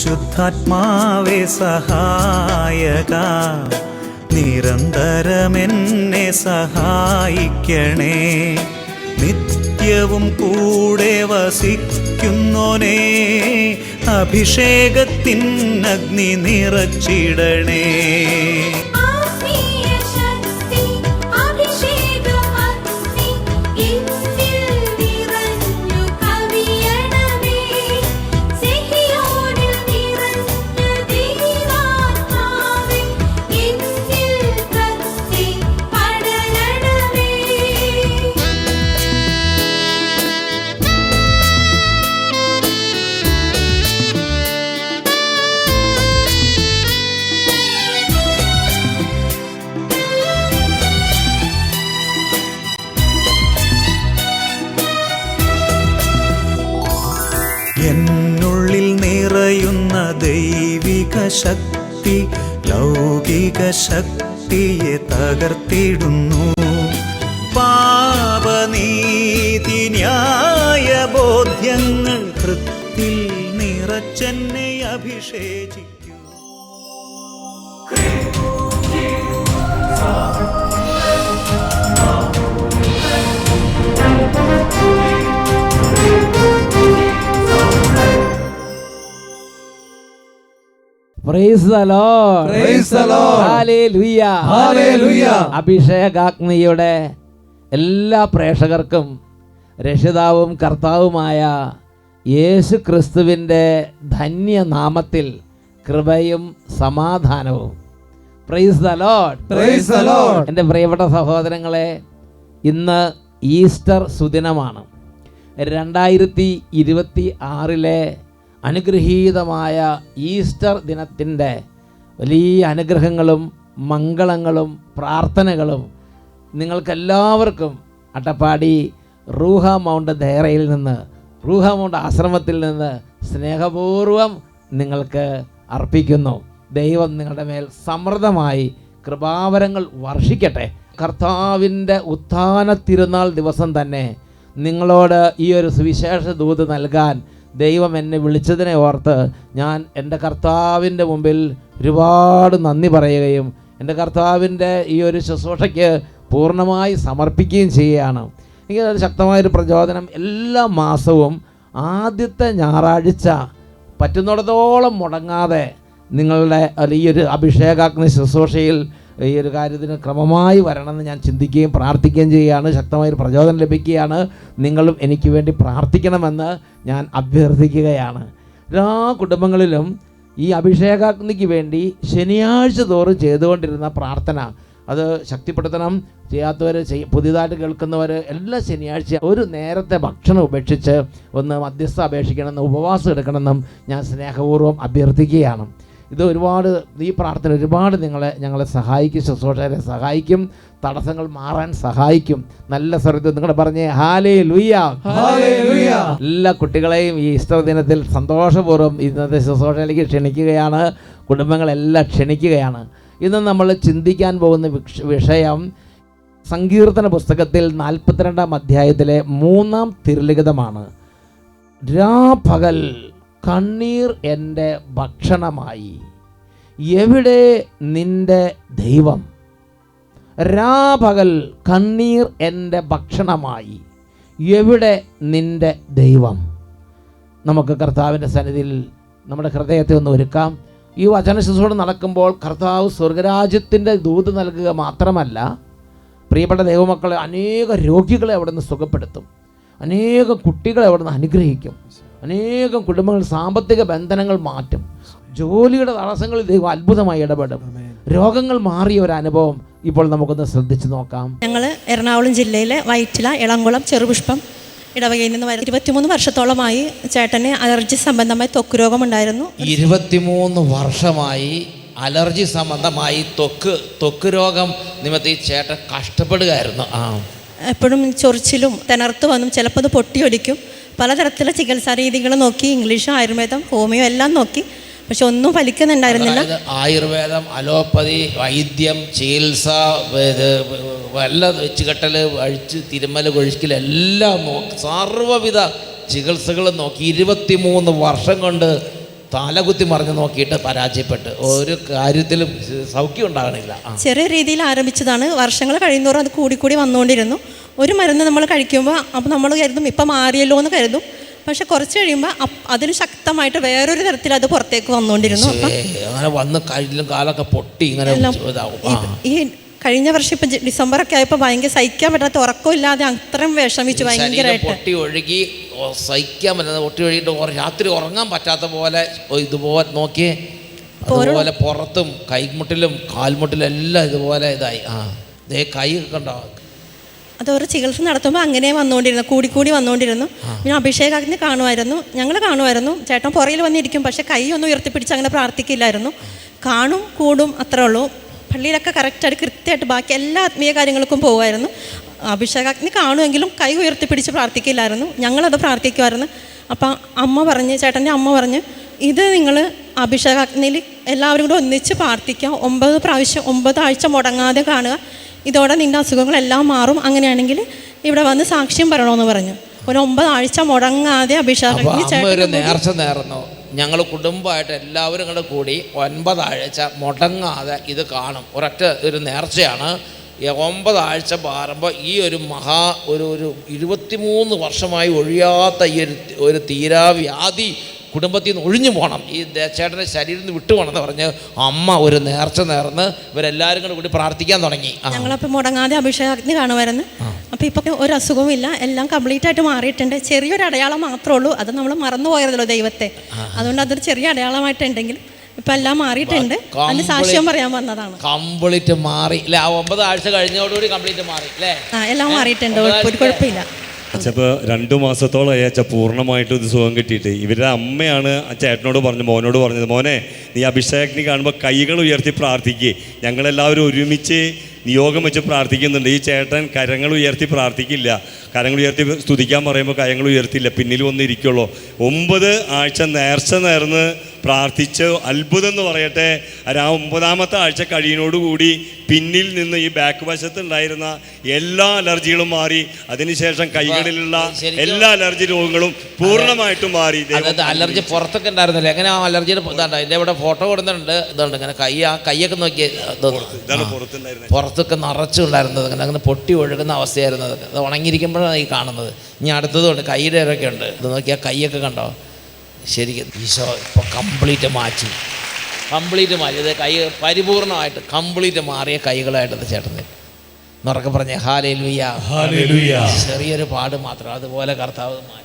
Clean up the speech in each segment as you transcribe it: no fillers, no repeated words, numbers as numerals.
പരിശുദ്ധാത്മാവേ സഹായക, നിരന്തരമെന്നെ സഹായിക്കണേ. നിത്യവും കൂടെ വസിക്കുന്നോനേ, അഭിഷേകത്തിൻ അഗ്നി നിറച്ചിടണേ. എന്നുള്ളിൽ നിറയുന്ന ദൈവിക ശക്തി ലൗകിക ശക്തിയെ തകർത്തിടുന്നു. പാപനീതി ന്യായ ബോധ്യങ്ങൾ ഹൃത്തിൽ നിറച്ചെന്നെ അഭിഷേചിക്കൂ. Praise the Lord. Praise the Lord. Hallelujah. Hallelujah. അഭിഷേകാഗ്നിയുടെ എല്ലാ പ്രേക്ഷകർക്കും രക്ഷിതാവും കർത്താവുമായ യേശു ക്രിസ്തുവിൻ്റെ ധന്യനാമത്തിൽ കൃപയും സമാധാനവും. Praise the Lord. Praise the Lord. എൻ്റെ പ്രിയപ്പെട്ട സഹോദരങ്ങളെ, ഇന്ന് ഈസ്റ്റർ സുദിനമാണ്. 2026 അനുഗ്രഹീതമായ ഈസ്റ്റർ ദിനത്തിൻ്റെ വലിയ അനുഗ്രഹങ്ങളും മംഗളങ്ങളും പ്രാർത്ഥനകളും നിങ്ങൾക്കെല്ലാവർക്കും അട്ടപ്പാടി റൂഹ മൗണ്ട് ദേറയിൽ നിന്ന്, റൂഹ മൗണ്ട് ആശ്രമത്തിൽ നിന്ന് സ്നേഹപൂർവം നിങ്ങൾക്ക് അർപ്പിക്കുന്നു. ദൈവം നിങ്ങളുടെ മേൽ സമൃദ്ധമായി കൃപാവരങ്ങൾ വർഷിക്കട്ടെ. കർത്താവിൻ്റെ ഉത്ഥാന തിരുനാൾ ദിവസം തന്നെ നിങ്ങളോട് ഈ ഒരു സുവിശേഷ ദൂത് നൽകാൻ ദൈവം എന്നെ വിളിച്ചതിനെ ഓർത്ത് ഞാൻ എൻ്റെ കർത്താവിൻ്റെ മുമ്പിൽ ഒരുപാട് നന്ദി പറയുകയും എൻ്റെ കർത്താവിൻ്റെ ഈ ഒരു ശുശ്രൂഷയ്ക്ക് പൂർണ്ണമായി സമർപ്പിക്കുകയും ചെയ്യുകയാണ്. എനിക്ക് ശക്തമായൊരു പ്രചോദനം, എല്ലാ മാസവും ആദ്യത്തെ ഞായറാഴ്ച പറ്റുന്നിടത്തോളം മുടങ്ങാതെ നിങ്ങളുടെ ഈ ഒരു അഭിഷേകാഗ്നി ശുശ്രൂഷയിൽ ഈ ഒരു കാര്യത്തിന് ക്രമമായി വരണമെന്ന് ഞാൻ ചിന്തിക്കുകയും പ്രാർത്ഥിക്കുകയും ചെയ്യുകയാണ്. ശക്തമായൊരു പ്രചോദനം ലഭിക്കുകയാണ്. നിങ്ങളും എനിക്ക് വേണ്ടി പ്രാർത്ഥിക്കണമെന്ന് ഞാൻ അഭ്യർത്ഥിക്കുകയാണ്. എല്ലാ കുടുംബങ്ങളിലും ഈ അഭിഷേകാഗ്നിക്ക് വേണ്ടി ശനിയാഴ്ച തോറും ചെയ്തുകൊണ്ടിരുന്ന പ്രാർത്ഥന അത് ശക്തിപ്പെടുത്തണം. ചെയ്യാത്തവർ പുതിയതായിട്ട് കേൾക്കുന്നവർ എല്ലാ ശനിയാഴ്ച ഒരു നേരത്തെ ഭക്ഷണം ഉപേക്ഷിച്ച് ഒന്ന് മധ്യസ്ഥ അപേക്ഷിക്കണമെന്നും ഉപവാസം എടുക്കണമെന്നും ഞാൻ സ്നേഹപൂർവ്വം അഭ്യർത്ഥിക്കുകയാണ്. ഇത് ഒരുപാട്, ഈ പ്രാർത്ഥന ഒരുപാട് ഞങ്ങളെ സഹായിക്കും, ശുശ്രൂഷകരെ സഹായിക്കും, തടസ്സങ്ങൾ മാറാൻ സഹായിക്കും. നല്ല സ്വരത്തിൽ നിങ്ങളുടെ പറഞ്ഞേ ഹല്ലേലൂയ. എല്ലാ കുട്ടികളെയും ഈ ഈസ്റ്റർ ദിനത്തിൽ സന്തോഷപൂർവ്വം ഇന്നത്തെ ശുശ്രൂഷയിലേക്ക് ക്ഷണിക്കുകയാണ്. കുടുംബങ്ങളെല്ലാം ക്ഷണിക്കുകയാണ്. ഇന്ന് നമ്മൾ ചിന്തിക്കാൻ പോകുന്ന വിഷയം സങ്കീർത്തന പുസ്തകത്തിൽ 42-ാം അധ്യായത്തിലെ 3-ാം തിരുലിഖിതമാണ്. രാപകൽ കണ്ണീർ എൻ്റെ ഭക്ഷണമായി, എവിടെ നിൻ്റെ ദൈവം? രാപകൽ കണ്ണീർ എൻ്റെ ഭക്ഷണമായി, എവിടെ നിൻ്റെ ദൈവം? നമുക്ക് കർത്താവിൻ്റെ സന്നിധിയിൽ നമ്മുടെ ഹൃദയത്തെ ഒന്ന് ഒരുക്കാം. ഈ വചന ശുശ്രൂഷ നടക്കുമ്പോൾ കർത്താവ് സ്വർഗരാജ്യത്തിൻ്റെ ദൂത് നൽകുക മാത്രമല്ല, പ്രിയപ്പെട്ട ദൈവമക്കളെ, അനേക രോഗികളെ അവിടെ നിന്ന് സുഖപ്പെടുത്തും, അനേകം കുട്ടികളെ അവിടെ നിന്ന് അനുഗ്രഹിക്കും, അനേകം കുടുംബങ്ങൾ സാമ്പത്തിക ബന്ധനങ്ങൾ മാറ്റും, ജോലിയുടെ തടസ്സങ്ങളിൽ ദൈവം അത്ഭുതമായി ഇടപെടും, രോഗങ്ങൾ മാറിയ ഒരു അനുഭവം ഇപ്പോൾ നമുക്കൊന്ന് ശ്രദ്ധിച്ചു നോക്കാം. ഞങ്ങൾ എറണാകുളം ജില്ലയിലെ വൈറ്റില ഇളംകുളം ചെറുപുഷ്പം ഇടവകയിൽ നിന്ന് 23 വർഷത്തോളമായി ചേട്ടന് അലർജി സംബന്ധമായി ത്വക്ക് രോഗമുണ്ടായിരുന്നു. 23 വർഷമായി അലർജി സംബന്ധമായി ത്വക്ക് രോഗം നിമിത്തം ഈ ചേട്ടൻ കഷ്ടപ്പെടുകയായിരുന്നു. എപ്പോഴും ചൊറിച്ചിലും തിണർത്ത് വന്നും ചിലപ്പോൾ അത് പൊട്ടിയൊടിക്കും. പലതരത്തിലുള്ള ചികിത്സാ രീതികൾ നോക്കി, ഇംഗ്ലീഷ്, ആയുർവേദം, ഹോമിയോ എല്ലാം നോക്കി, പക്ഷെ ഒന്നും ഫലിക്കുന്നുണ്ടായിരുന്നില്ല. ആയുർവേദം, അലോപ്പതി, വൈദ്യം, ചികിത്സ, എല്ലാം വെച്ചുകെട്ടൽ, അഴിച്ച് തിരുമ്മൽ, കൊഴിക്കൽ എല്ലാം നോക്കി, സർവ്വവിധ ചികിത്സകളും നോക്കി 23 വർഷം കൊണ്ട് തലകുത്തി മറിഞ്ഞ് നോക്കിയിട്ട് പരാജയപ്പെട്ട് ഒരു കാര്യത്തിലും സൗഖ്യം ഉണ്ടാകണില്ല. ചെറിയ രീതിയിൽ ആരംഭിച്ചതാണ്. വർഷങ്ങൾ കഴിയുന്നോറും അത് കൂടി വന്നുകൊണ്ടിരുന്നു. ഒരു മരുന്ന് നമ്മൾ കഴിക്കുമ്പോൾ അപ്പോൾ നമ്മൾ കരുതും ഇപ്പം മാറിയല്ലോ എന്ന് കരുതും. പക്ഷെ കുറച്ച് കഴിയുമ്പോൾ അതിന് ശക്തമായിട്ട് വേറൊരു തരത്തിൽ അത് പുറത്തേക്ക് വന്നുകൊണ്ടിരുന്നു. അങ്ങനെ വന്ന് കയ്യിലും കാലൊക്കെ പൊട്ടി ഇങ്ങനെ ഈ കഴിഞ്ഞ വർഷം ഇപ്പം ഡിസംബറൊക്കെ ആയപ്പോൾ ഭയങ്കര സഹിക്കാൻ പറ്റാത്ത ഉറക്കമില്ലാതെ അത്രയും വിഷമിച്ചു ഭയങ്കരമായിട്ട്. പൊട്ടി ഒഴുകി സഹിക്കാൻ പറ്റാത്ത പൊട്ടി ഒഴുകിയിട്ട് രാത്രി ഉറങ്ങാൻ പറ്റാത്ത പോലെ ഇതുപോലെ നോക്കിയേ, അതുപോലെ പുറത്തും കൈമുട്ടിലും കാൽമുട്ടിലും എല്ലാം ഇതുപോലെ ഇതായി. കൈ കണ്ടോ? അതോരോ ചികിത്സ നടത്തുമ്പോൾ അങ്ങനെ വന്നുകൊണ്ടിരുന്നു, കൂടി വന്നുകൊണ്ടിരുന്നു. പിന്നെ അഭിഷേകാഗ്നി ഞങ്ങൾ കാണുമായിരുന്നു. ചേട്ടൻ പുറയിൽ വന്നിരിക്കും, പക്ഷെ കൈ ഒന്നും ഉയർത്തിപ്പിടിച്ച് അങ്ങനെ പ്രാർത്ഥിക്കില്ലായിരുന്നു. കാണും കൂടും അത്രേ ഉള്ളൂ. പള്ളിയിലൊക്കെ കറക്റ്റായിട്ട് കൃത്യമായിട്ട് ബാക്കി എല്ലാ ആത്മീയ കാര്യങ്ങൾക്കും പോകുമായിരുന്നു. അഭിഷേകാഗ്നി കാണുമെങ്കിലും കൈ ഉയർത്തിപ്പിടിച്ച് പ്രാർത്ഥിക്കില്ലായിരുന്നു. ഞങ്ങളത് പ്രാർത്ഥിക്കുമായിരുന്നു. അപ്പം ചേട്ടൻ്റെ അമ്മ പറഞ്ഞ് ഇത് നിങ്ങൾ അഭിഷേകാഗ്നിയിൽ എല്ലാവരും കൂടെ ഒന്നിച്ച് പ്രാർത്ഥിക്കുക, 9 പ്രാവശ്യം 9 ആഴ്ച മുടങ്ങാതെ കാണുക, ഇതോടെ നിൻ്റെ അസുഖങ്ങളെല്ലാം മാറും, അങ്ങനെയാണെങ്കിൽ ഇവിടെ വന്ന് സാക്ഷ്യം പറയണമെന്ന് പറഞ്ഞു. ഒരു 9 ആഴ്ച മുടങ്ങാതെ അഭിഷേകാഗ്നി നേർച്ച നേർന്നു. ഞങ്ങൾ കുടുംബമായിട്ട് എല്ലാവരും കൂടെ കൂടി 9 ആഴ്ച മുടങ്ങാതെ ഇത് കാണും. ഒരൊറ്റ ഒരു നേർച്ചയാണ്. 9 ആഴ്ച മാറുമ്പോൾ ഈ ഒരു ഒരു 23 വർഷമായി ഒഴിയാത്ത ഈ ഒരു തീരാവ്യാധി കുടുംബത്തിൽ നിന്ന് ഒഴിഞ്ഞു പോകണം, ഈ ചേട്ടൻ്റെ ശരീരത്തിൽ നിന്ന് വിട്ടുപോകണമെന്ന് പറഞ്ഞ് അമ്മ ഒരു നേർച്ച നേർന്ന് ഇവരെല്ലാവരും കൂടി പ്രാർത്ഥിക്കാൻ തുടങ്ങി. ഞങ്ങളപ്പോൾ മുടങ്ങാതെ അഭിഷേകാഗ്നി കാണുമായിരുന്നു. അപ്പോൾ ഇപ്പം ഒരു അസുഖവും ഇല്ല, എല്ലാം കംപ്ലീറ്റ് ആയിട്ട് മാറിയിട്ടുണ്ട്. ചെറിയൊരു അടയാളം മാത്രമേ ഉള്ളൂ, അത് നമ്മൾ മറന്നു പോയതല്ലോ ദൈവത്തെ. അതുകൊണ്ട് അതൊരു ചെറിയ അടയാളമായിട്ടുണ്ടെങ്കിലും ഇപ്പം എല്ലാം മാറിയിട്ടുണ്ട്. അതിന് സാക്ഷ്യം പറയാൻ വന്നതാണ്. കംപ്ലീറ്റ് മാറി അല്ലേ? 9 ആഴ്ച കഴിഞ്ഞോടുകൂടി കംപ്ലീറ്റ് മാറി അല്ലേ? എല്ലാം മാറിയിട്ടുണ്ട്, ഒരു കുഴപ്പമില്ല. അച്ഛപ്പോൾ 2 മാസത്തോളമായി അച്ഛ പൂർണ്ണമായിട്ടും ഇത് സുഖം കിട്ടിയിട്ട്. ഇവരുടെ അമ്മയാണ് ആ ചേട്ടനോട് മോനോട് പറഞ്ഞത്, മോനെ നീ അഭിഷേകാഗ്നി കാണുമ്പോൾ കൈകൾ ഉയർത്തി പ്രാർത്ഥിക്കുക. ഞങ്ങളെല്ലാവരും ഒരുമിച്ച് നിയോഗം വെച്ച് പ്രാർത്ഥിക്കുന്നുണ്ട്. ഈ ചേട്ടൻ കരങ്ങൾ ഉയർത്തി പ്രാർത്ഥിക്കില്ല, കരങ്ങൾ ഉയർത്തി സ്തുതിക്കാൻ പറയുമ്പോൾ കരങ്ങൾ ഉയർത്തില്ല, പിന്നിൽ വന്നിരിക്കുള്ളൂ. 9 ആഴ്ച നേർച്ച നേർന്ന് പ്രാർത്ഥിച്ച് അത്ഭുതം എന്ന് പറയട്ടെ. ആ 9ാമത്തെ ആഴ്ച കഴിയുന്നതോടുകൂടി പിന്നിൽ നിന്ന് ഈ ബാക്ക് വശത്ത് ഉണ്ടായിരുന്ന എല്ലാ അലർജികളും മാറി. അതിനുശേഷം കൈകളിലുള്ള എല്ലാ അലർജി രോഗങ്ങളും പൂർണ്ണമായിട്ടും മാറി. അലർജി പുറത്തൊക്കെ ഉണ്ടായിരുന്നില്ല. എങ്ങനെ ആ അലർജിയുടെ ഇതാണ്ട് എൻ്റെ ഇവിടെ ഫോട്ടോ കൊടുത്തിട്ടുണ്ട്. ഇതുണ്ട് ഇങ്ങനെ കൈയൊക്കെ നോക്കി പുറത്തൊക്കെ നിറച്ചുണ്ടായിരുന്നത്, അങ്ങനെ പൊട്ടി ഒഴുകുന്ന അവസ്ഥയായിരുന്നു. അത് ഉണങ്ങിയിരിക്കുമ്പോഴാണ് ഈ കാണുന്നത്. ഇനി അടുത്തതുകൊണ്ട് കൈയുടെ ഒക്കെ ഉണ്ട്. ഇത് നോക്കിയാൽ കൈയൊക്കെ കണ്ടോ? ശരിക്കും ഈശോ ഇപ്പോൾ കംപ്ലീറ്റ് മാറ്റി. ഇത് കൈ പരിപൂർണമായിട്ട് കംപ്ലീറ്റ് മാറിയ കൈകളായിട്ട് ചേട്ടന് എന്നൊക്കെ പറഞ്ഞേ ഹല്ലേലൂയ. ചെറിയൊരു പാട് മാത്രം, അതുപോലെ കർത്താവ് മാറ്റി.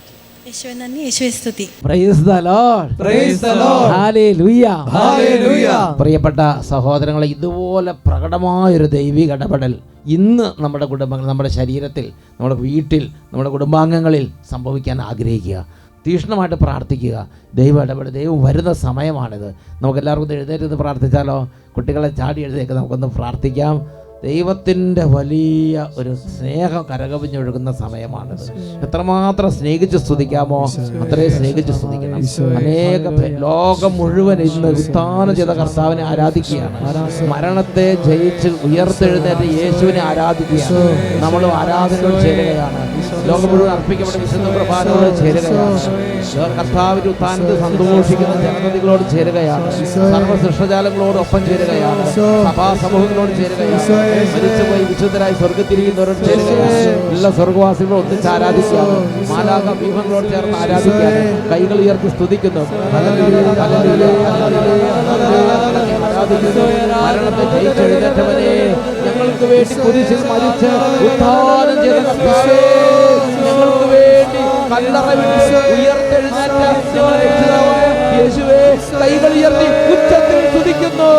പ്രിയപ്പെട്ട സഹോദരങ്ങളെ, ഇതുപോലെ പ്രകടമായൊരു ദൈവിക ഇടപെടൽ ഇന്ന് നമ്മുടെ കുടുംബങ്ങൾ, നമ്മുടെ ശരീരത്തിൽ, നമ്മുടെ വീട്ടിൽ, നമ്മുടെ കുടുംബാംഗങ്ങളിൽ സംഭവിക്കാൻ ആഗ്രഹിക്കുക. തീക്ഷ്ണമായിട്ട് പ്രാർത്ഥിക്കുക. ദൈവം ഇടപെടും. ദൈവം വരുന്ന സമയമാണിത്. നമുക്കെല്ലാവർക്കും എഴുന്നേറ്റ് പ്രാർത്ഥിച്ചാലോ? കുട്ടികളെ ചാടി എഴുന്നേക്ക് നമുക്കൊന്ന് പ്രാർത്ഥിക്കാം. ദൈവത്തിൻ്റെ വലിയ ഒരു സ്നേഹം കരകവിഞ്ഞൊഴുകുന്ന സമയമാണിത്. എത്രമാത്രം സ്നേഹിച്ച് സ്തുതിക്കാമോ അത്രയും സ്നേഹിച്ച് സ്തുതിക്കണം. അനേക ലോകം മുഴുവൻ ഇന്ന് ഉത്ഥാനം ചെയ്ത കർത്താവിനെ ആരാധിക്കുകയാണ്. മരണത്തെ ജയിച്ച് ഉയർത്തെഴുന്നേറ്റ് യേശുവിനെ ആരാധിക്കുകയാണ്. നമ്മളും ആരാധനയോട് ചേരുകയാണ്. ലോകം മുഴുവൻ അർപ്പിക്കപ്പെട്ട വിശുദ്ധ പ്രഭാതങ്ങളോട് ചേരുകയാണ്. കർത്താവിന്റെ ഉത്ഥാനത്തിൽ സന്തോഷിക്കുന്ന ജനതകളോട് ചേരുകയാണ്. സർവ്വ സൃഷ്ടജാലങ്ങളോടൊപ്പം ചേരുകയാണ്. സഭാ സമൂഹങ്ങളോട് ചേരുകയാണ്. മരിച്ചുപോയി വിശുദ്ധരായി സ്വർഗത്തിരിക്കുന്നവരോട് ചേരുകയാണ്. എല്ലാ സ്വർഗവാസികളോട് ഒന്നിച്ച് ആരാധിക്കുകയാണ്. മാലാഖ വ്യൂഹങ്ങളോട് ചേർന്ന് ആരാധിക്കുകയാണ്. കൈകൾ ഉയർത്തി സ്തുതിക്കുന്നു. മരണത്തെ ജയിച്ചെഴുന്നേറ്റവനെ, ഞങ്ങൾക്ക് വേണ്ടി കുരിശിൽ മരിച്ച് ഉത്ഥാനം ചെയ്ത കർത്താവേ, ഞങ്ങൾക്ക് വേണ്ടി കല്ലറ വിട്ട് ഉയർത്തെഴുന്നേറ്റ യേശുവേ, കൈകൾ ഉയർത്തി ഉച്ചത്തിൽ സ്തുതിക്കുന്നു.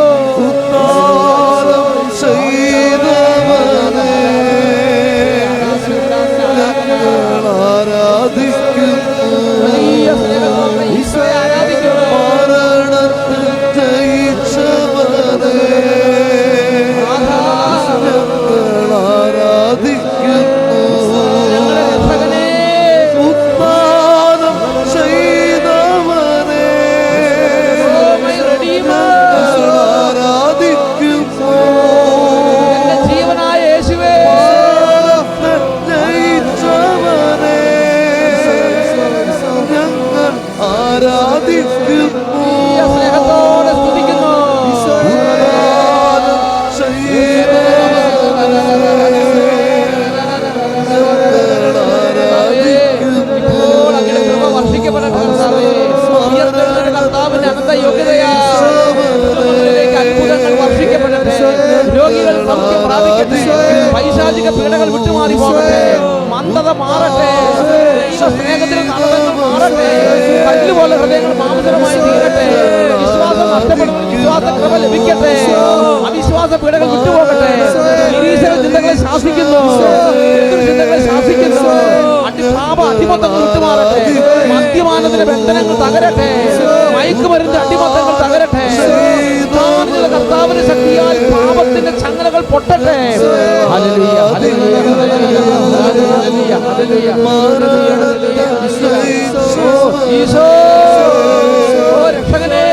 വിടുവിക്കപ്പെടട്ടെ. രോഗികൾ സൗഖ്യം പ്രാപിക്കട്ടെ. പൈശാചിക പീഡകൾ വിട്ടുമാറി പോകട്ടെ. മന്ദത മാറട്ടെ. ദൈവ സ്നേഹത്തിന് നടനങ്ങൾ മാറട്ടെ. കല്ലുപോലെ ഹൃദയങ്ങൾ മാംസമായി തീരട്ടെ. വിശ്വാസം നഷ്ടപ്പെടുന്ന വിശ്വാസക്രമ ലഭിക്കട്ടെ. അവിശ്വാസ പീഡകൾ വിട്ടുപോകട്ടെ. നിരീശ്വര ചിന്തകളെ ശാസിക്കുന്നു. ചിന്തകളെ ശാസിക്കുന്നു. പാപ അടിമത്തങ്ങൾ വിട്ടുമാറട്ടെ. മദ്യപാനത്തിന്റെ ബന്ധനങ്ങൾ തകരട്ടെ. മയക്കുമരുന്ന് അടിമത്തങ്ങൾ തകരട്ടെ. കർത്താവിന്റെ ശക്തിയാൽ പാപത്തിന്റെ ചങ്ങലകൾ പൊട്ടട്ടെ. Hallelujah, hallelujah, hallelujah, hallelujah, hallelujah. Eesho രക്ഷകനേ,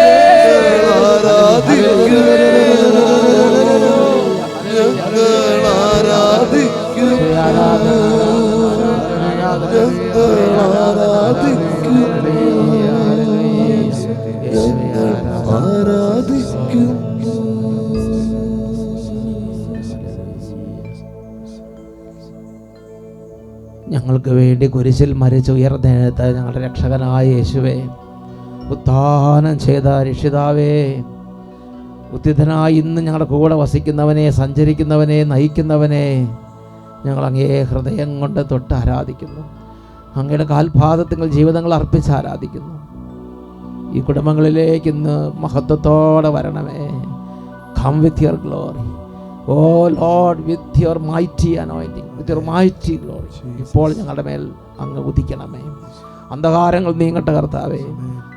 ഞങ്ങൾക്ക് വേണ്ടി കുരിശിൽ മരിച്ച് ഉയർന്നെഴുത്ത ഞങ്ങളുടെ രക്ഷകനായ യേശുവേ, ഉത്ഥാനം ചെയ്ത രക്ഷിതാവേ, ഉത്തിതനായി ഇന്ന് ഞങ്ങളുടെ കൂടെ വസിക്കുന്നവനെ, സഞ്ചരിക്കുന്നവനെ, നയിക്കുന്നവനെ ഞങ്ങൾ അങ്ങേ ഹൃദയം കൊണ്ട് തൊട്ട് ആരാധിക്കുന്നു. അങ്ങയുടെ കാൽപാദത്തിൽ ജീവിതങ്ങൾ അർപ്പിച്ച് ആരാധിക്കുന്നു. ഈ കുടുംബങ്ങളിലേക്ക് ഇന്ന് മഹത്വത്തോടെ വരണമേ. Come with your glory, oh lord, with your mighty anointing, with your mighty glory. ഇപ്പോൾ ഞങ്ങളുടെ മേൽ അങ്ങ് ഉദിക്കണമേ. അന്ധകാരങ്ങൾ നീങ്ങട്ടെ കർത്താവേ,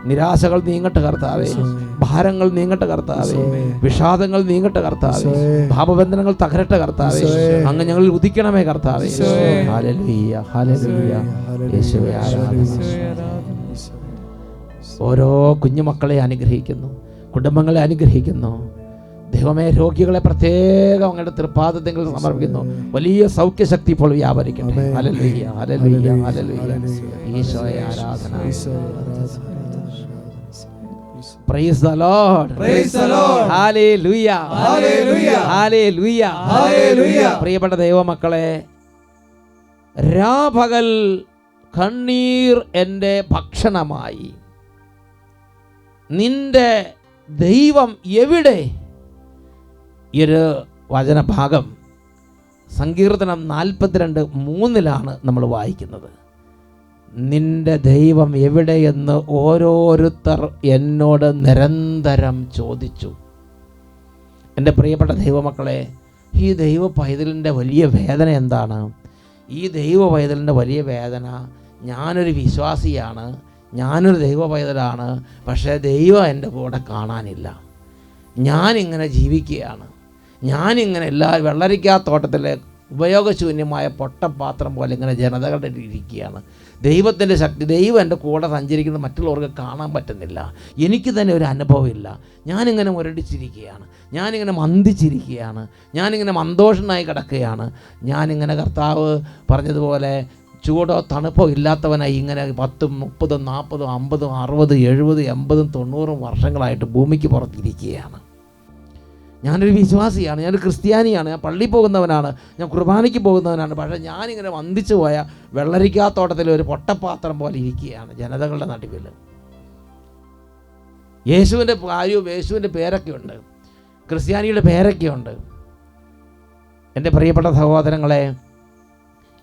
നിരാശകൾ നീങ്ങട്ടെ കർത്താവേ, ഭാരങ്ങൾ നീങ്ങട്ടെ കർത്താവേ, വിഷാദങ്ങൾ നീങ്ങട്ടെ കർത്താവേ, ഭാവബന്ധനങ്ങൾ തകരട്ടെ കർത്താവേ. അങ്ങ് ഞങ്ങളിൽ ഉദിക്കണമേ കർത്താവേ. ഹല്ലേലൂയ, ഹല്ലേലൂയ, യേശുവേ ആരാധന. ഓരോ കുഞ്ഞുമക്കളെ അനുഗ്രഹിക്കുന്നു, കുടുംബങ്ങളെ അനുഗ്രഹിക്കുന്നു. ദൈവമേ, രോഗികളെ പ്രത്യേകം അങ്ങയുടെ തൃപ്പാദത്തിൽ സമർപ്പിക്കുന്നു. വലിയ സൗഖ്യശക്തി ഇപ്പോൾ വ്യാപരിക്കട്ടെ. ഹല്ലേലൂയ, ഹല്ലേലൂയ, ഹല്ലേലൂയ, ഈശോയെ ആരാധന. Praise the Lord, praise the Lord, hallelujah, hallelujah, hallelujah, hallelujah. പ്രിയപ്പെട്ട ദൈവമക്കളെ, രാപകൽ കണ്ണീർ എൻ്റെ ഭക്ഷണമായി, നിന്റെ ദൈവം എവിടെ? ഈ ഒരു വചനഭാഗം സങ്കീർത്തനം 42:3 നമ്മൾ വായിക്കുന്നത്. നിന്റെ ദൈവം എവിടെയെന്ന് ഓരോരുത്തർ എന്നോട് നിരന്തരം ചോദിച്ചു. എൻ്റെ പ്രിയപ്പെട്ട ദൈവമക്കളെ, ഈ ദൈവ പൈതലിൻ്റെ വലിയ വേദന എന്താണ്? ഈ ദൈവ പൈതലിൻ്റെ വലിയ വേദന, ഞാനൊരു വിശ്വാസിയാണ്, ഞാനൊരു ദൈവ പൈതലാണ്, പക്ഷേ ദൈവം എൻ്റെ കൂടെ കാണാനില്ല. ഞാനിങ്ങനെ ജീവിക്കുകയാണ്, ഞാനിങ്ങനെ എല്ലാ വെള്ളരിക്കാത്തോട്ടത്തിലെ ഉപയോഗശൂന്യമായ പൊട്ടപാത്രം പോലെ ഇങ്ങനെ ജനതകളുടെ ഇരിക്കുകയാണ്. ദൈവത്തിൻ്റെ ശക്തി, ദൈവം എൻ്റെ കൂടെ സഞ്ചരിക്കുന്നത് മറ്റുള്ളവർക്ക് കാണാൻ പറ്റുന്നില്ല. എനിക്ക് തന്നെ ഒരു അനുഭവമില്ല. ഞാനിങ്ങനെ മുരടിച്ചിരിക്കുകയാണ്, ഞാനിങ്ങനെ മന്ദിച്ചിരിക്കുകയാണ്, ഞാനിങ്ങനെ മന്ദോഷനായി കിടക്കുകയാണ്. ഞാനിങ്ങനെ കർത്താവ് പറഞ്ഞതുപോലെ ചൂടോ തണുപ്പോ ഇല്ലാത്തവനായി ഇങ്ങനെ 10, 30, 40, 50, 60, 70, 80, 90 വർഷങ്ങളായിട്ട് ഭൂമിക്ക് പുറത്തിരിക്കുകയാണ്. ഞാനൊരു വിശ്വാസിയാണ്, ഞാനൊരു ക്രിസ്ത്യാനിയാണ്, ഞാൻ പള്ളിയിൽ പോകുന്നവനാണ്, ഞാൻ കുർബാനയ്ക്ക് പോകുന്നവനാണ്. പക്ഷേ ഞാനിങ്ങനെ വന്ദിച്ചു പോയ വെള്ളരിക്കാത്തോട്ടത്തിൽ ഒരു പൊട്ടപ്പാത്രം പോലെ ഇരിക്കുകയാണ് ജനതകളുടെ നടുവിൽ. യേശുവിൻ്റെ കാര്യവും യേശുവിൻ്റെ പേരൊക്കെ ഉണ്ട്, ക്രിസ്ത്യാനിയുടെ പേരൊക്കെ ഉണ്ട്. എൻ്റെ പ്രിയപ്പെട്ട സഹോദരങ്ങളെ,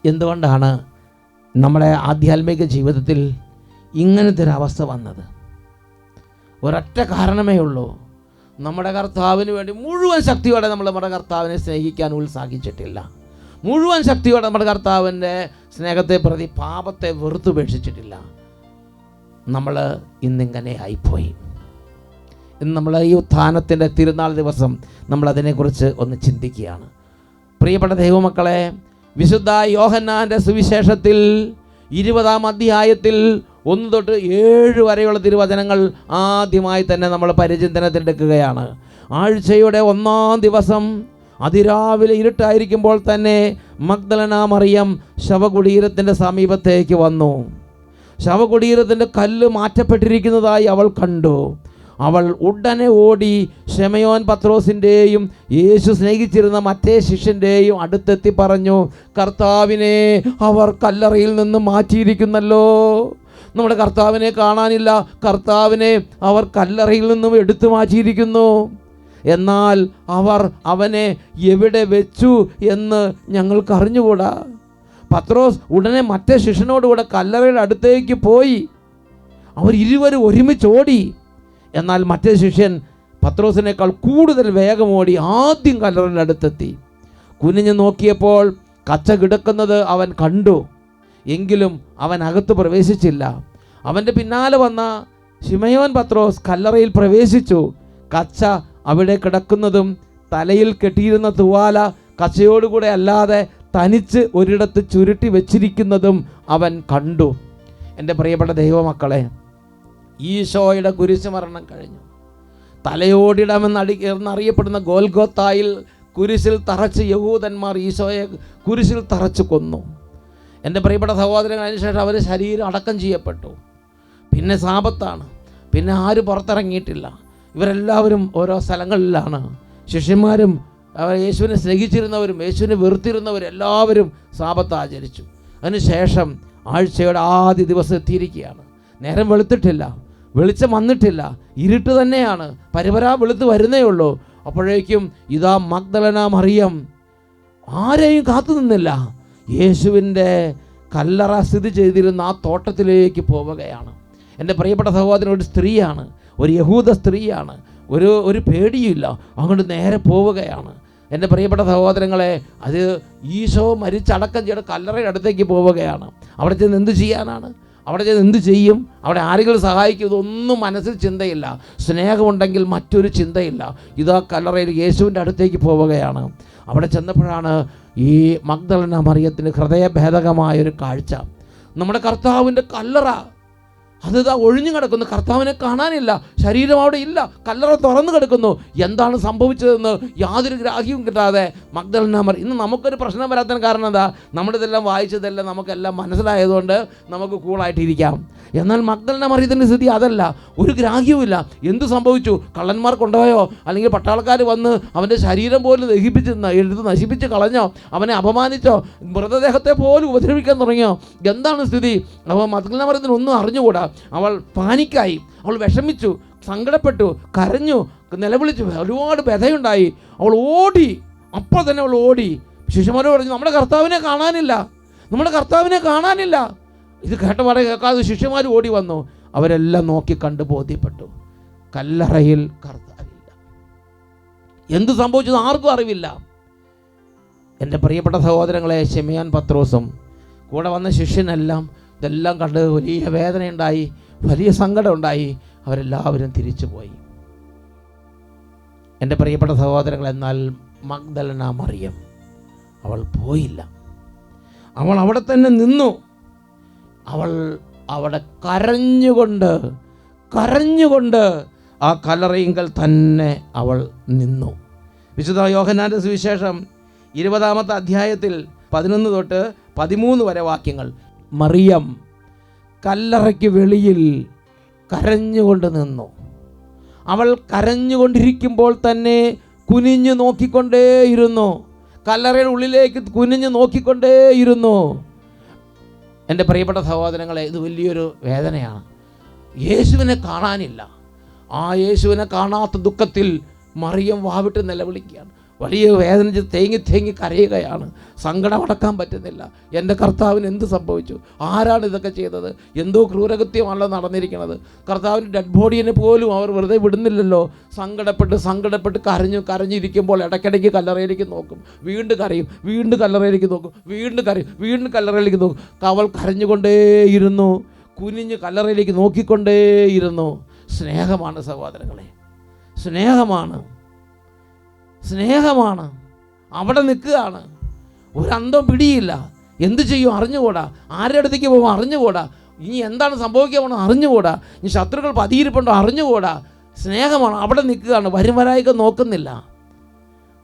എന്തുകൊണ്ടാണ് നമ്മുടെ ആധ്യാത്മിക ജീവിതത്തിൽ ഇങ്ങനത്തെ ഒരു അവസ്ഥ വന്നത്? ഒരൊറ്റ കാരണമേ ഉള്ളൂ. നമ്മുടെ കർത്താവിന് വേണ്ടി മുഴുവൻ ശക്തിയോടെ നമ്മൾ നമ്മുടെ കർത്താവിനെ സ്നേഹിക്കാൻ ഉത്സാഹിച്ചിട്ടില്ല. മുഴുവൻ ശക്തിയോടെ നമ്മുടെ കർത്താവിൻ്റെ സ്നേഹത്തെ പ്രതി പാപത്തെ വെറുത്തുപേക്ഷിച്ചിട്ടില്ല. നമ്മൾ ഇന്നിങ്ങനെ ആയിപ്പോയി. ഇന്ന് നമ്മൾ ഈ ഉത്ഥാനത്തിൻ്റെ തിരുനാൾ ദിവസം നമ്മളതിനെക്കുറിച്ച് ഒന്ന് ചിന്തിക്കുകയാണ്. പ്രിയപ്പെട്ട ദൈവമക്കളെ, വിശുദ്ധ യോഹന്നാൻ്റെ സുവിശേഷത്തിൽ 20-ാം അധ്യായത്തിൽ 1 തൊട്ട് 7 വരെയുള്ള തിരുവചനങ്ങൾ ആദ്യമായി തന്നെ നമ്മൾ പരിചിന്തനത്തിലെടുക്കുകയാണ്. ആഴ്ചയുടെ 1-ാം ദിവസം അതിരാവിലെ ഇരുട്ടായിരിക്കുമ്പോൾ തന്നെ മഗ്ദലന മറിയം ശവകുടീരത്തിൻ്റെ സമീപത്തേക്ക് വന്നു. ശവകുടീരത്തിൻ്റെ കല്ല് മാറ്റപ്പെട്ടിരിക്കുന്നതായി അവൾ കണ്ടു. അവൾ ഉടനെ ഓടി ശമയോൻ പത്രോസിൻ്റെയും യേശു സ്നേഹിച്ചിരുന്ന മറ്റേ ശിഷ്യൻ്റെയും അടുത്തെത്തി പറഞ്ഞു, കർത്താവിനെ അവർ കല്ലറയിൽ നിന്ന് മാറ്റിയിരിക്കുന്നല്ലോ. നമ്മുടെ കർത്താവിനെ കാണാനില്ല, കർത്താവിനെ അവർ കല്ലറയിൽ നിന്നും എടുത്തു മാറ്റിയിരിക്കുന്നു. എന്നാൽ അവർ അവനെ എവിടെ വെച്ചു എന്ന് ഞങ്ങൾക്ക് അറിഞ്ഞുകൂടാ. പത്രോസ് ഉടനെ മറ്റേ ശിഷ്യനോടുകൂടെ കല്ലറയുടെ അടുത്തേക്ക് പോയി. അവർ ഇരുവരും ഒരുമിച്ചോടി. എന്നാൽ മറ്റേ ശിഷ്യൻ പത്രോസിനേക്കാൾ കൂടുതൽ വേഗം ഓടി ആദ്യം കല്ലറയുടെ അടുത്തെത്തി. കുനിഞ്ഞു നോക്കിയപ്പോൾ കച്ച കിടക്കുന്നത് അവൻ കണ്ടു. എങ്കിലും അവൻ അകത്ത് പ്രവേശിച്ചില്ല. അവൻ്റെ പിന്നാലെ വന്ന ശിമയോൻ പത്രോസ് കല്ലറയിൽ പ്രവേശിച്ചു. കച്ച അവിടെ കിടക്കുന്നതും തലയിൽ കെട്ടിയിരുന്ന തുവാല കച്ചയോടുകൂടെ അല്ലാതെ തനിച്ച് ഒരിടത്ത് ചുരുട്ടി വെച്ചിരിക്കുന്നതും അവൻ കണ്ടു. എൻ്റെ പ്രിയപ്പെട്ട ദൈവമക്കളെ, ഈശോയുടെ കുരിശുമരണം കഴിഞ്ഞു. തലയോടിടമെന്നറിയപ്പെടുന്ന ഗോൽഗോത്തായിൽ കുരിശിൽ തറച്ച് യഹൂദന്മാർ ഈശോയെ കുരിശിൽ തറച്ച് കൊന്നു. എൻ്റെ പ്രിയപ്പെട്ട സഹോദരങ്ങൾ, അതിനുശേഷം അവർ ശരീരം അടക്കം ചെയ്യപ്പെട്ടു. പിന്നെ സാപത്താണ്. പിന്നെ ആരും പുറത്തിറങ്ങിയിട്ടില്ല. ഇവരെല്ലാവരും ഓരോ സ്ഥലങ്ങളിലാണ്. ശിഷ്യന്മാരും യേശുവിനെ സ്നേഹിച്ചിരുന്നവരും യേശുവിനെ വെറുത്തിരുന്നവരും എല്ലാവരും സാപത്ത് ആചരിച്ചു. അതിനുശേഷം ആഴ്ചയുടെ ആദ്യ ദിവസം എത്തിയിരിക്കുകയാണ്. നേരം വെളുത്തിട്ടില്ല, വെളിച്ചം വന്നിട്ടില്ല, ഇരുട്ട് തന്നെയാണ്. പരിപരാ വെളുത്ത് വരുന്നേ ഉള്ളൂ. അപ്പോഴേക്കും ഇതാ മഗ്ദലന മറിയം ആരെയും കാത്തു നിന്നില്ല. യേശുവിൻ്റെ കല്ലറ സ്ഥിതി ചെയ്തിരുന്ന ആ തോട്ടത്തിലേക്ക് പോവുകയാണ്. എൻ്റെ പ്രിയപ്പെട്ട സഹോദരൻ ഒരു സ്ത്രീയാണ്, ഒരു യഹൂദ സ്ത്രീയാണ്. ഒരു പേടിയില്ല, അങ്ങോട്ട് നേരെ പോവുകയാണ്. എൻ്റെ പ്രിയപ്പെട്ട സഹോദരങ്ങളെ, അത് ഈശോ മരിച്ചടക്കം ചെയ്ത കല്ലറയുടെ അടുത്തേക്ക് പോവുകയാണ്. അവിടെ ചെന്ന് എന്ത് ചെയ്യാനാണ്? അവിടെ ചെന്ന് എന്ത് ചെയ്യും? അവിടെ ആരെങ്കിലും സഹായിക്കും? ഇതൊന്നും മനസ്സിൽ ചിന്തയില്ല. സ്നേഹമുണ്ടെങ്കിൽ മറ്റൊരു ചിന്തയില്ല. ഇതാ കല്ലറയിൽ യേശുവിൻ്റെ അടുത്തേക്ക് പോവുകയാണ്. അവിടെ ചെന്നപ്പോഴാണ് ഈ മഗ്ദലന മറിയത്തിന് ഹൃദയഭേദകമായൊരു കാഴ്ച. നമ്മുടെ കർത്താവിൻ്റെ കല്ലറ അതിതാ ഒഴിഞ്ഞു കിടക്കുന്നു. കർത്താവിനെ കാണാനില്ല, ശരീരം അവിടെ ഇല്ല, കല്ലറ തുറന്നു കിടക്കുന്നു. എന്താണ് സംഭവിച്ചതെന്ന് യാതൊരു ഗ്രാഹ്യവും കിട്ടാതെ മഗ്ദലന മറിയം. ഇന്ന് നമുക്കൊരു പ്രശ്നം വരാത്തതിന് കാരണം എന്താ? നമ്മളിതെല്ലാം വായിച്ചതെല്ലാം നമുക്കെല്ലാം മനസ്സിലായതുകൊണ്ട് നമുക്ക് കൂളായിട്ടിരിക്കാം. എന്നാൽ മഗ്ദലന മറിയത്തിൻ്റെ സ്ഥിതി അതല്ല, ഒരു ഗ്രാഹ്യവുമില്ല. എന്ത് സംഭവിച്ചു? കള്ളന്മാർ കൊണ്ടുപോയോ? അല്ലെങ്കിൽ പട്ടാളക്കാർ വന്ന് അവൻ്റെ ശരീരം പോലും എടുത്ത് നശിപ്പിച്ച് കളഞ്ഞോ? അവനെ അപമാനിച്ചോ? മൃതദേഹത്തെ പോലും ഉപദ്രവിക്കാൻ തുടങ്ങിയോ? എന്താണ് സ്ഥിതി? അപ്പോൾ മഗ്ദലന മറിയത്തിന് ഒന്നും അറിഞ്ഞുകൂടാ. അവൾ പാനിക്കായി, അവൾ വിഷമിച്ചു, സങ്കടപ്പെട്ടു, കരഞ്ഞു, നിലവിളിച്ചു, ഒരുപാട് വ്യഥയുണ്ടായി. അവൾ ഓടി. അപ്പോൾ തന്നെ അവൾ ഓടി ശിഷ്യന്മാരോട് പറഞ്ഞു, നമ്മുടെ കർത്താവിനെ കാണാനില്ല, നമ്മുടെ കർത്താവിനെ കാണാനില്ല. ഇത് കേട്ടപാടെ കേൾക്കാതെ ശിഷ്യന്മാർ ഓടി വന്നു. അവരെല്ലാം നോക്കി കണ്ടു ബോധ്യപ്പെട്ടു, കല്ലറയിൽ കർത്താവില്ല. എന്ത് സംഭവിച്ചത് ആർക്കും അറിവില്ല. എൻ്റെ പ്രിയപ്പെട്ട സഹോദരങ്ങളെ, ശിമയോൻ പത്രോസും കൂടെ വന്ന ശിഷ്യനെല്ലാം ഇതെല്ലാം കണ്ട് വലിയ വേദനയുണ്ടായി, വലിയ സങ്കടം ഉണ്ടായി. അവരെല്ലാവരും തിരിച്ചു പോയി. എൻ്റെ പ്രിയപ്പെട്ട സഹോദരങ്ങൾ, എന്നാൽ മഗ്ദലന മറിയം അവൾ പോയില്ല. അവൾ അവിടെ തന്നെ നിന്നു. അവൾ അവിടെ കരഞ്ഞുകൊണ്ട് ആ കല്ലറയിങ്കൽ തന്നെ അവൾ നിന്നു. വിശുദ്ധ യോഹന്നാൻ്റെ സുവിശേഷം 20-ാമത്തെ അധ്യായത്തിൽ 11 തൊട്ട് 13 വരെ വാക്യങ്ങൾ. മറിയം കല്ലറയ്ക്ക് വെളിയിൽ കരഞ്ഞുകൊണ്ട് നിന്നു. അവൾ കരഞ്ഞുകൊണ്ടിരിക്കുമ്പോൾ തന്നെ കുനിഞ്ഞു നോക്കിക്കൊണ്ടേയിരുന്നു. കല്ലറയുടെ ഉള്ളിലേക്ക് കുനിഞ്ഞു നോക്കിക്കൊണ്ടേയിരുന്നു. എൻ്റെ പ്രിയപ്പെട്ട സഹോദരങ്ങളെ, ഇത് വലിയൊരു വേദനയാണ്. യേശുവിനെ കാണാനില്ല. ആ യേശുവിനെ കാണാത്ത ദുഃഖത്തിൽ മറിയം വാവിട്ട് നിലവിളിക്കുകയാണ്. വലിയ വേദന തേങ്ങി കരയുകയാണ്. സങ്കടമടക്കാൻ പറ്റുന്നില്ല. എൻ്റെ കർത്താവിന് എന്ത് സംഭവിച്ചു? ആരാണ് ഇതൊക്കെ ചെയ്തത്? എന്തോ ക്രൂരകൃത്യമാണല്ലോ നടന്നിരിക്കുന്നത്. കർത്താവിൻ്റെ ഡെഡ് ബോഡീനെ പോലും അവർ വെറുതെ വിടുന്നില്ലല്ലോ. സങ്കടപ്പെട്ട് കരഞ്ഞിരിക്കുമ്പോൾ ഇടയ്ക്കിടയ്ക്ക് കല്ലറയിലേക്ക് നോക്കും, വീണ്ടും കരയും, വീണ്ടും കല്ലറയിലേക്ക് നോക്കും, വീണ്ടും കരയും, വീണ്ടും കല്ലറയിലേക്ക് നോക്കും. അവൾ കരഞ്ഞുകൊണ്ടേയിരുന്നു, കുനിഞ്ഞ് കല്ലറയിലേക്ക് നോക്കിക്കൊണ്ടേയിരുന്നു. സ്നേഹമാണ് സഹോദരങ്ങളെ, സ്നേഹമാണ്. അവിടെ നിൽക്കുകയാണ്. ഒരു അന്തം പിടിയില്ല. എന്ത് ചെയ്യും അറിഞ്ഞുകൂടാ. ആരുടെ അടുത്തേക്ക് പോകുമ്പോൾ അറിഞ്ഞുകൂടാ. ഇനി എന്താണ് സംഭവിക്കാൻ പോകണം അറിഞ്ഞുകൂടാ. ഇനി ശത്രുക്കൾ പതിയിരിപ്പുണ്ടോ അറിഞ്ഞുകൂടാ. സ്നേഹമാണ്. അവിടെ നിൽക്കുകയാണ്, വരുംവരായിക നോക്കുന്നില്ല.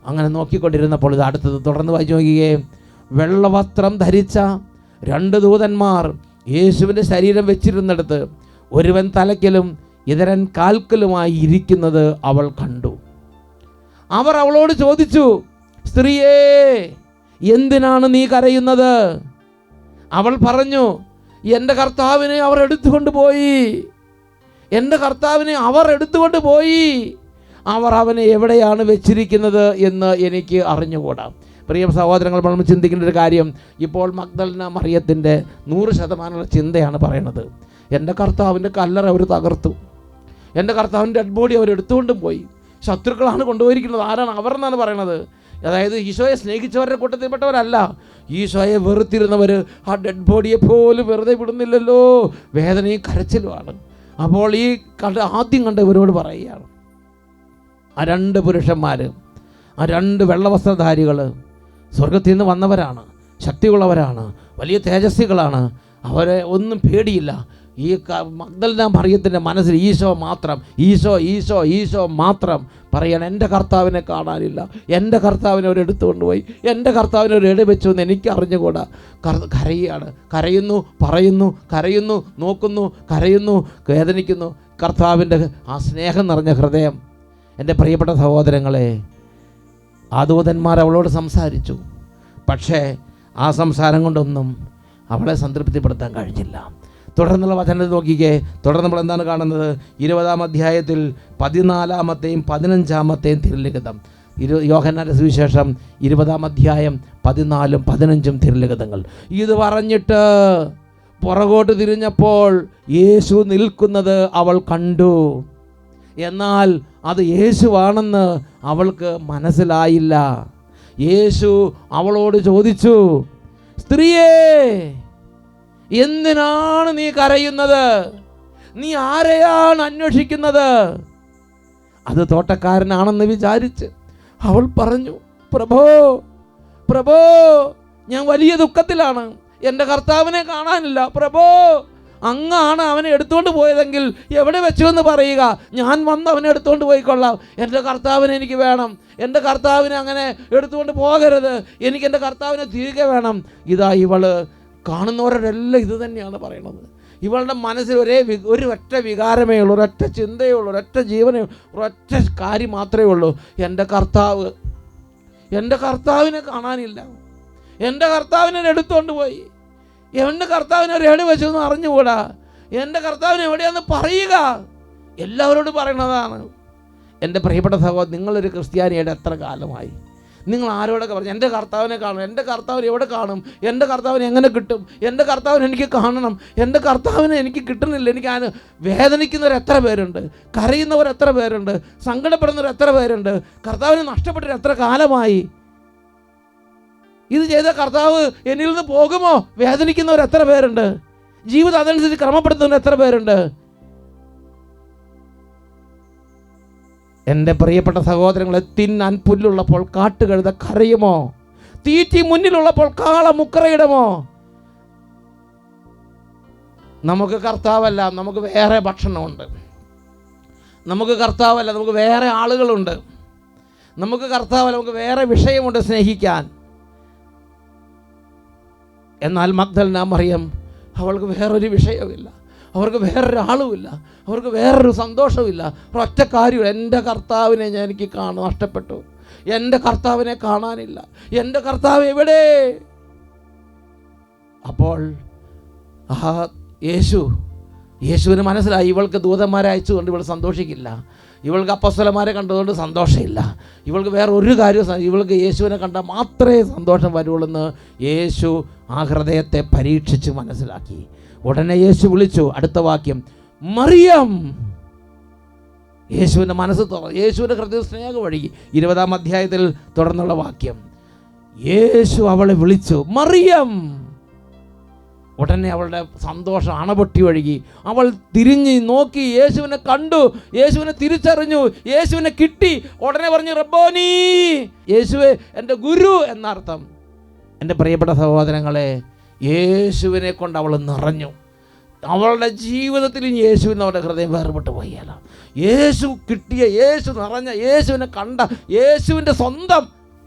അങ്ങനെ നോക്കിക്കൊണ്ടിരുന്നപ്പോൾ ഇത് അടുത്തത് തുടർന്ന് വായിച്ചു നോക്കിയേ. വെള്ളവസ്ത്രം ധരിച്ച 2 ദൂതന്മാർ യേശുവിൻ്റെ ശരീരം വെച്ചിരുന്നിടത്ത് ഒരുവൻ തലയ്ക്കലും ഇതരൻ കാൽക്കലുമായി ഇരിക്കുന്നത് അവൾ കണ്ടു. അവർ അവളോട് ചോദിച്ചു, സ്ത്രീയേ, എന്തിനാണ് നീ കരയുന്നത്? അവൾ പറഞ്ഞു, എൻ്റെ കർത്താവിനെ അവർ എടുത്തുകൊണ്ട് പോയി. അവർ അവനെ എവിടെയാണ് വെച്ചിരിക്കുന്നത് എന്ന് എനിക്ക് അറിഞ്ഞുകൂടാ. പ്രിയ സഹോദരങ്ങൾ, നമ്മൾ ചിന്തിക്കേണ്ട ഒരു കാര്യം, ഇപ്പോൾ മഗ്ദലന മറിയത്തിൻ്റെ 100% ചിന്തയാണ് പറയണത്. എൻ്റെ കർത്താവിൻ്റെ കല്ലറ അവർ തകർത്തു, എൻ്റെ കർത്താവിൻ്റെ ഡെഡ് ബോഡി അവർ എടുത്തുകൊണ്ടും പോയി. ശത്രുക്കളാണ് കൊണ്ടുപോയിരിക്കുന്നത്. ആരാണ് അവർ എന്നാണ് പറയണത്? അതായത് ഈശോയെ സ്നേഹിച്ചവരുടെ കൂട്ടത്തിൽപ്പെട്ടവരല്ല, ഈശോയെ വെറുത്തിരുന്നവർ ആ ഡെഡ് ബോഡിയെ പോലും വെറുതെ വിടുന്നില്ലല്ലോ. വേദനയും കരച്ചിലുമാണ്. അപ്പോൾ ഈ ആദ്യം കണ്ട് ഇവരോട് പറയുകയാണ്, ആ 2 പുരുഷന്മാർ, ആ 2 വെള്ളവസ്ത്രധാരികൾ സ്വർഗത്തിൽ നിന്ന് വന്നവരാണ്, ശക്തിയുള്ളവരാണ്, വലിയ തേജസ്വികളാണ്. അവരെ ഒന്നും പേടിയില്ല. ഈ മഗ്ദലന മറിയത്തിൻ്റെ മനസ്സിൽ ഈശോ മാത്രം, ഈശോ ഈശോ ഈശോ മാത്രം പറയണം. എൻ്റെ കർത്താവിനെ കാണാനില്ല, എൻ്റെ കർത്താവിനെ അവർ എടുത്തുകൊണ്ടുപോയി, എൻ്റെ കർത്താവിനെ അവർ വെച്ചു എന്ന് എനിക്ക് അറിഞ്ഞുകൂടാ. കരയുകയാണ്, കരയുന്നു, പറയുന്നു, കരയുന്നു, നോക്കുന്നു, കരയുന്നു, വേദനിക്കുന്നു. കർത്താവിൻ്റെ ആ സ്നേഹം നിറഞ്ഞ ഹൃദയം. എൻ്റെ പ്രിയപ്പെട്ട സഹോദരങ്ങളെ, ആ ദൂതന്മാർ അവളോട് സംസാരിച്ചു. പക്ഷേ ആ സംസാരം കൊണ്ടൊന്നും അവളെ സംതൃപ്തിപ്പെടുത്താൻ കഴിഞ്ഞില്ല. തുടർന്നുള്ള വചനത്തിൽ നോക്കിക്കേ. തുടർന്ന് നമ്മൾ എന്താണ് കാണുന്നത്? 20-ാം അധ്യായത്തിൽ 14-ാമത്തെയും 15-ാമത്തെയും തിരുലിഖിതം. യോഹന്നാന്റെ സുവിശേഷം 20-ാം അധ്യായം 14-ഉം 15-ഉം തിരുലിഖിതങ്ങൾ. ഇത് പറഞ്ഞിട്ട് പുറകോട്ട് തിരിഞ്ഞപ്പോൾ യേശു നിൽക്കുന്നത് അവൾ കണ്ടു. എന്നാൽ അത് യേശുവാണെന്ന് അവൾക്ക് മനസ്സിലായില്ല. യേശു അവളോട് ചോദിച്ചു, സ്ത്രീയേ, എന്തിനാണ് നീ കരയുന്നത്? നീ ആരെയാണ് അന്വേഷിക്കുന്നത്? അത് തോട്ടക്കാരനാണെന്ന് വിചാരിച്ച് അവൾ പറഞ്ഞു, പ്രഭോ, പ്രഭോ, ഞാൻ വലിയ ദുഃഖത്തിലാണ്, എൻ്റെ കർത്താവിനെ കാണാനില്ല. പ്രഭോ, അങ്ങാണ് അവനെ എടുത്തുകൊണ്ട് പോയതെങ്കിൽ എവിടെ വെച്ചു എന്ന് പറയുക, ഞാൻ വന്ന് അവനെ എടുത്തുകൊണ്ട് പോയിക്കൊള്ളാം. എൻ്റെ കർത്താവിനെ എനിക്ക് വേണം, എൻ്റെ കർത്താവിനെ അങ്ങനെ എടുത്തുകൊണ്ട് പോകരുത്, എനിക്ക് എൻ്റെ കർത്താവിനെ തിരികെ വേണം. ഇതാ ഇവള് കാണുന്നവരെല്ലാം ഇത് തന്നെയാണ് പറയണത്. ഇവളുടെ മനസ്സിൽ ഒരൊറ്റ വികാരമേ ഉള്ളൂ, ഒരൊറ്റ ചിന്തയേ ഉള്ളൂ, ഒരൊറ്റ ജീവനേ ഉള്ളൂ, ഒരൊറ്റ കാര്യം മാത്രമേ ഉള്ളൂ. എൻ്റെ കർത്താവ്, എൻ്റെ കർത്താവിനെ കാണാനില്ല, എൻ്റെ കർത്താവിനെ എടുത്തുകൊണ്ട് പോയി, എൻ്റെ കർത്താവിനെ എവിടെ വെച്ചു എന്ന് അറിഞ്ഞുകൂടാ, എൻ്റെ കർത്താവിനെ എവിടെയാണെന്ന് പറയുക. എല്ലാവരോടും പറയണതാണ്. എൻ്റെ പ്രിയപ്പെട്ട സഹോദരൻ, നിങ്ങളൊരു ക്രിസ്ത്യാനിയുടെ എത്ര കാലമായി? നിങ്ങൾ ആരോടൊക്കെ പറഞ്ഞു എൻ്റെ കർത്താവിനെ കാണും, എൻ്റെ കർത്താവിനെ എവിടെ കാണും, എൻ്റെ കർത്താവിനെ എങ്ങനെ കിട്ടും, എൻ്റെ കർത്താവിനെ എനിക്ക് കാണണം, എൻ്റെ കർത്താവിനെ എനിക്ക് കിട്ടുന്നില്ല. എനിക്ക് വേദനിക്കുന്നവർ എത്ര പേരുണ്ട്, കരയുന്നവർ എത്ര പേരുണ്ട്, സങ്കടപ്പെടുന്നവർ എത്ര പേരുണ്ട്, കർത്താവിനെ നഷ്ടപ്പെട്ടിട്ട് എത്ര കാലമായി. ഇത് ചെയ്ത കർത്താവ് എന്നിൽ നിന്ന് പോകുമോ? വേദനിക്കുന്നവർ എത്ര പേരുണ്ട്, ജീവിതം അതനുസരിച്ച് ക്രമപ്പെടുത്തുന്നവർ എത്ര പേരുണ്ട്. എൻ്റെ പ്രിയപ്പെട്ട സഹോദരങ്ങളെ, തിന്നാൻ പുല്ലുള്ളപ്പോൾ കാട്ടുകഴുത കരയുമോ? തീറ്റി മുന്നിലുള്ളപ്പോൾ കാള മുക്കറയിടുമോ? നമുക്ക് കർത്താവല്ല, നമുക്ക് വേറെ ഭക്ഷണമുണ്ട്. നമുക്ക് കർത്താവല്ല, നമുക്ക് വേറെ ആളുകളുണ്ട്. നമുക്ക് കർത്താവല്ല, നമുക്ക് വേറെ വിഷയമുണ്ട് സ്നേഹിക്കാൻ. എന്നാൽ മഗ്ദലന മറിയം, അവൾക്ക് വേറൊരു വിഷയവുമില്ല, അവർക്ക് വേറൊരാളുമില്ല, അവർക്ക് വേറൊരു സന്തോഷമില്ല. ഒരൊറ്റ കാര്യമില്ല, എൻ്റെ കർത്താവിനെ എനിക്ക് നഷ്ടപ്പെട്ടു, എൻ്റെ കർത്താവിനെ കാണാനില്ല, എൻ്റെ കർത്താവ് എവിടെ? അപ്പോൾ യേശുവിന് മനസ്സിലായി, ഇവൾക്ക് ദൂതന്മാരെ അയച്ചുകൊണ്ട് ഇവൾ സന്തോഷിക്കില്ല, ഇവൾക്ക് അപ്പോസ്തലന്മാരെ കണ്ടതുകൊണ്ട് സന്തോഷമില്ല, ഇവൾക്ക് വേറെ ഒരു കാര്യവും, ഇവൾക്ക് യേശുവിനെ കണ്ടാൽ മാത്രമേ സന്തോഷം വരുള്ളൂ. യേശു ആ ഹൃദയത്തെ പരീക്ഷിച്ച് മനസ്സിലാക്കി. ഉടനെ യേശു വിളിച്ചു. അടുത്ത വാക്യം, മറിയം. യേശുവിൻ്റെ മനസ്സ് യേശുവിൻ്റെ ഹൃദയ സ്നേഹം ഒഴുകി. 20-ാം അധ്യായത്തിൽ തുടർന്നുള്ള വാക്യം, യേശു അവളെ വിളിച്ചു, മറിയം. ഉടനെ അവളുടെ സന്തോഷം അണപൊട്ടി ഒഴുകി. അവൾ തിരിഞ്ഞ് നോക്കി, യേശുവിനെ കണ്ടു, യേശുവിനെ തിരിച്ചറിഞ്ഞു, യേശുവിനെ കിട്ടി. ഉടനെ പറഞ്ഞു, റബ്ബോനി, യേശുവേ, എൻ്റെ ഗുരു എന്നർത്ഥം. എൻ്റെ പ്രിയപ്പെട്ട സഹോദരങ്ങളെ, യേശുവിനെ കൊണ്ട് അവൾ നിറഞ്ഞു. അവളുടെ ജീവിതത്തിൽ യേശുവിന് അവളുടെ ഹൃദയം വേർപെട്ട് പോയല്ല. യേശു കിട്ടിയ, യേശു നിറഞ്ഞ, യേശുവിനെ കണ്ട, യേശുവിൻ്റെ സ്വന്തം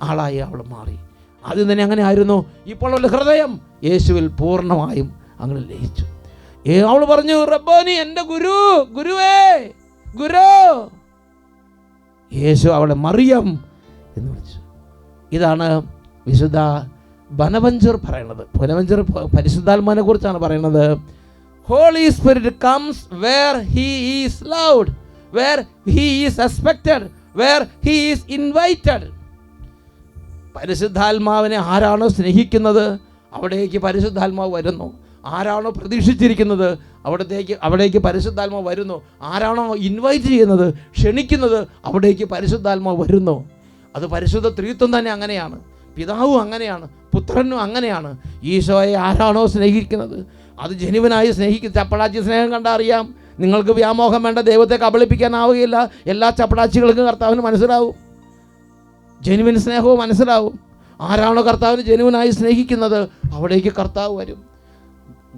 ആളായി അവൾ മാറി. ആദ്യം തന്നെ അങ്ങനെ ആയിരുന്നു. ഇപ്പോൾ അവളുടെ ഹൃദയം യേശുവിൽ പൂർണ്ണമായും അങ്ങനെ ലയിച്ചു. അവൾ പറഞ്ഞു, റബ്ബോനി, എൻ്റെ ഗുരു, ഗുരുവേ, ഗുരു. യേശു അവളെ മറിയം എന്ന് വിളിച്ചു. ഇതാണ് വിശുദ്ധ ബനവഞ്ചർ പറയണത്. ബനവഞ്ചർ പരിശുദ്ധാത്മാവിനെ കുറിച്ചാണ് പറയുന്നത്. Holy spirit comes where he is loved, where he is expected, where he is invited. പരിശുദ്ധാത്മാവിനെ ആരാണോ സ്നേഹിക്കുന്നത് അവിടേക്ക് പരിശുദ്ധാത്മാവ് വരുന്നു. ആരാണോ പ്രതീക്ഷിച്ചിരിക്കുന്നത് അവിടേക്ക് പരിശുദ്ധാത്മാവ് വരുന്നു. ആരാണോ ഇൻവൈറ്റ് ചെയ്യുന്നത്, ക്ഷണിക്കുന്നത്, അവിടേക്ക് പരിശുദ്ധാത്മാവ് വരുന്നു. അത് പരിശുദ്ധ ത്രിത്വം തന്നെ അങ്ങനെയാണ്. പിതാവും അങ്ങനെയാണ്, പുത്രനും അങ്ങനെയാണ്. ഈശോയെ ആരാണോ സ്നേഹിക്കുന്നത് അത് ജനുവിനായി സ്നേഹിക്കും. ചപ്പടാച്ചി സ്നേഹം കണ്ടാൽ അറിയാം. നിങ്ങൾക്ക് വ്യാമോഹം വേണ്ട, ദൈവത്തെ കബളിപ്പിക്കാനാവുകയില്ല. എല്ലാ ചപ്പടാച്ചികൾക്കും കർത്താവിന് മനസ്സിലാവും, ജനുവിൻ സ്നേഹവും മനസ്സിലാവും. ആരാണോ കർത്താവിന് ജനുവിനായി സ്നേഹിക്കുന്നത് അവിടേക്ക് കർത്താവ് വരും.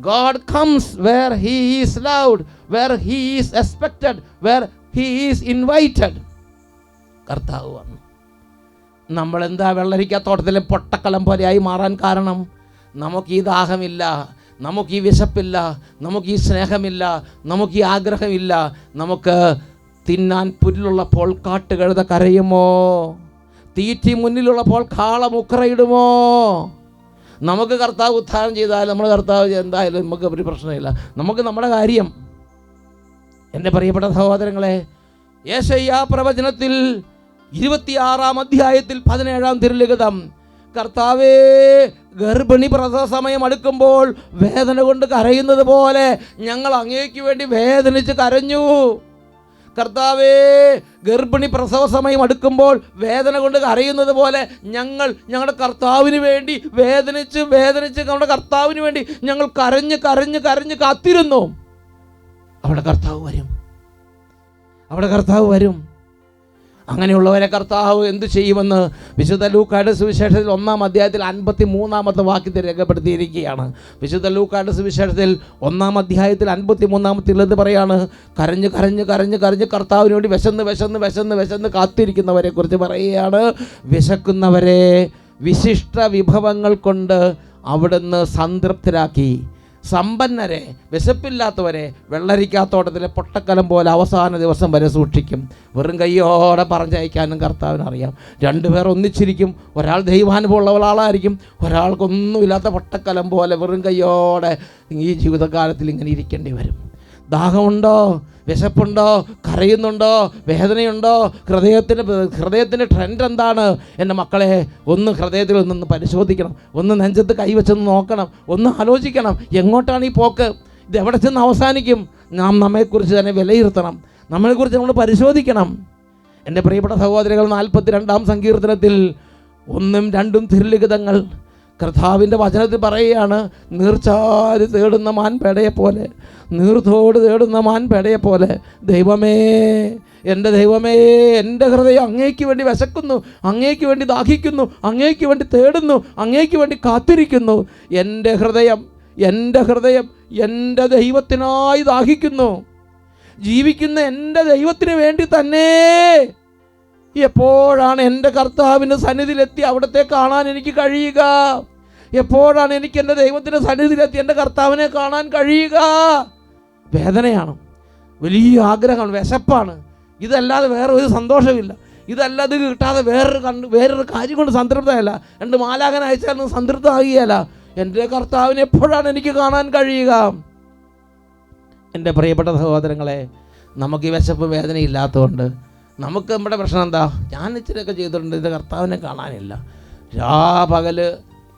God comes where he is loved, where he is expected, where he is invited. കർത്താവ് വന്നു. നമ്മളെന്താ വെള്ളരിക്കാത്തോട്ടത്തിലെ പൊട്ടക്കലം പോലെയായി മാറാൻ കാരണം? നമുക്ക് ഈ ദാഹമില്ല, നമുക്ക് ഈ വിശപ്പില്ല, നമുക്ക് ഈ സ്നേഹമില്ല, നമുക്ക് ഈ ആഗ്രഹമില്ല. നമുക്ക് തിന്നാൻ പുല്ലുള്ളപ്പോൾ കാട്ടുകഴുത കരയുമോ? തീറ്റി മുന്നിലുള്ളപ്പോൾ കാള മുക്കറയിടുമോ? നമുക്ക് കർത്താവ് ഉദ്ധാരം ചെയ്താൽ നമ്മൾ കർത്താവ് എന്തായാലും നമുക്ക് ഒരു പ്രശ്നമില്ല. നമുക്ക് നമ്മുടെ കാര്യം. എൻ്റെ പ്രിയപ്പെട്ട സഹോദരങ്ങളെ, യെശയ്യാ പ്രവചനത്തിൽ 26-ാം അധ്യായത്തിൽ 17-ാം തിരുലിഖിതം, കർത്താവേ, ഗർഭിണി പ്രസവ സമയം അടുക്കുമ്പോൾ വേദന കൊണ്ട് കരയുന്നത് പോലെ ഞങ്ങൾ അങ്ങേക്ക് വേണ്ടി വേദനിച്ച് കരഞ്ഞു. കർത്താവേ, ഗർഭിണി പ്രസവ സമയം അടുക്കുമ്പോൾ വേദന കൊണ്ട് കരയുന്നത് പോലെ ഞങ്ങളുടെ കർത്താവിന് വേണ്ടി വേദനിച്ച് നമ്മുടെ കർത്താവിന് വേണ്ടി ഞങ്ങൾ കരഞ്ഞ് കാത്തിരുന്നു. അവിടെ കർത്താവ് വരും. അങ്ങനെയുള്ളവരെ കർത്താവ് എന്തു ചെയ്യുമെന്ന് വിശുദ്ധ ലൂക്കായുടെ സുവിശേഷത്തിൽ 1-ാം അധ്യായത്തിൽ 53-ാമത്തെ വാക്യത്തിൽ രേഖപ്പെടുത്തിയിരിക്കുകയാണ്. വിശുദ്ധ ലൂക്കായുടെ സുവിശേഷത്തിൽ 1-ാം അധ്യായത്തിൽ 53-ാമത്തിൽ ഇത് പറയാണ്, കരഞ്ഞ് കർത്താവിന് വേണ്ടി വിശന്ന് കാത്തിരിക്കുന്നവരെ കുറിച്ച് പറയുകയാണ്. വിശക്കുന്നവരെ വിശിഷ്ട വിഭവങ്ങൾ കൊണ്ട് അവിടുന്ന് സംതൃപ്തരാക്കി. സമ്പന്നരെ, വിശപ്പില്ലാത്തവരെ വെള്ളരിക്കാത്തോട്ടത്തിലെ പൊട്ടക്കലം പോലെ അവസാന ദിവസം വരെ സൂക്ഷിക്കും. വെറും കയ്യോടെ പറഞ്ഞയക്കാനും കർത്താവിനറിയാം. 2 പേർ ഒന്നിച്ചിരിക്കും. ഒരാൾ ദൈവാനുഭവമുള്ള ആളായിരിക്കും, ഒരാൾക്കൊന്നുമില്ലാത്ത പൊട്ടക്കലം പോലെ വെറും കയ്യോടെ ഈ ജീവിതകാലത്തിൽ ഇങ്ങനെ ഇരിക്കേണ്ടി വരും. ദാഹമുണ്ടോ? വിശപ്പുണ്ടോ? കരയുന്നുണ്ടോ? വേദനയുണ്ടോ? ഹൃദയത്തിൻ്റെ ട്രെൻഡ് എന്താണ്? എൻ്റെ മക്കളെ, ഒന്ന് ഹൃദയത്തിൽ ഒന്നൊന്ന് പരിശോധിക്കണം, ഒന്ന് നെഞ്ചത്ത് കൈവച്ചൊന്ന് നോക്കണം, ഒന്ന് ആലോചിക്കണം. എങ്ങോട്ടാണ് ഈ പോക്ക്? ഇത് എവിടെ ചെന്ന് അവസാനിക്കും? നാം നമ്മെക്കുറിച്ച് തന്നെ വിലയിരുത്തണം, നമ്മളെക്കുറിച്ച് നമ്മൾ പരിശോധിക്കണം. എൻ്റെ പ്രിയപ്പെട്ട സഹോദരികൾ, 42-ാം സങ്കീർത്തനത്തിൽ 1ഉം 2ഉം തിരുലിഖിതങ്ങൾ കർത്താവിൻ്റെ വചനത്തിൽ പറയുകയാണ്, നീർച്ചാല് തേടുന്ന മാൻപേടയെ പോലെ, നീർത്തോട് തേടുന്ന മാൻപേടയെ പോലെ, ദൈവമേ, എൻ്റെ ദൈവമേ, എൻ്റെ ഹൃദയം അങ്ങേക്ക് വേണ്ടി വിശക്കുന്നു, അങ്ങേക്ക് വേണ്ടി ദാഹിക്കുന്നു, അങ്ങേക്ക് വേണ്ടി തേടുന്നു, അങ്ങേക്ക് വേണ്ടി കാത്തിരിക്കുന്നു. എൻ്റെ ഹൃദയം എൻ്റെ ദൈവത്തിനായി ദാഹിക്കുന്നു. ജീവിക്കുന്ന എൻ്റെ ദൈവത്തിന് വേണ്ടി തന്നെ. എപ്പോഴാണ് എൻ്റെ കർത്താവിൻ്റെ സന്നിധിയിലെത്തി അവിടത്തെ കാണാൻ എനിക്ക് കഴിയുക? എപ്പോഴാണ് എനിക്ക് എൻ്റെ ദൈവത്തിൻ്റെ സന്നിധിയിലെത്തി എൻ്റെ കർത്താവിനെ കാണാൻ കഴിയുക? വേദനയാണ്, വലിയ ആഗ്രഹമാണ്, വിശപ്പാണ്. ഇതല്ലാതെ വേറെ ഒരു സന്തോഷമില്ല. ഇതല്ലാതെ കിട്ടാതെ വേറൊരു കാര്യം കൊണ്ട് സംതൃപ്തമല്ല. 2 മാലാഖനെ അയച്ചാൽ സംതൃപ്തമാകുകയല്ല. എൻ്റെ കർത്താവിനെ എപ്പോഴാണ് എനിക്ക് കാണാൻ കഴിയുക? എൻ്റെ പ്രിയപ്പെട്ട സഹോദരങ്ങളെ, നമുക്ക് ഈ വിശപ്പ് വേദനയില്ലാത്തതുകൊണ്ട് നമുക്ക് നമ്മുടെ പ്രശ്നം എന്താ? ഞാൻ ഇച്ചിരിയൊക്കെ ചെയ്തിട്ടുണ്ട്, എൻ്റെ കർത്താവിനെ കാണാനില്ല. രാപകല്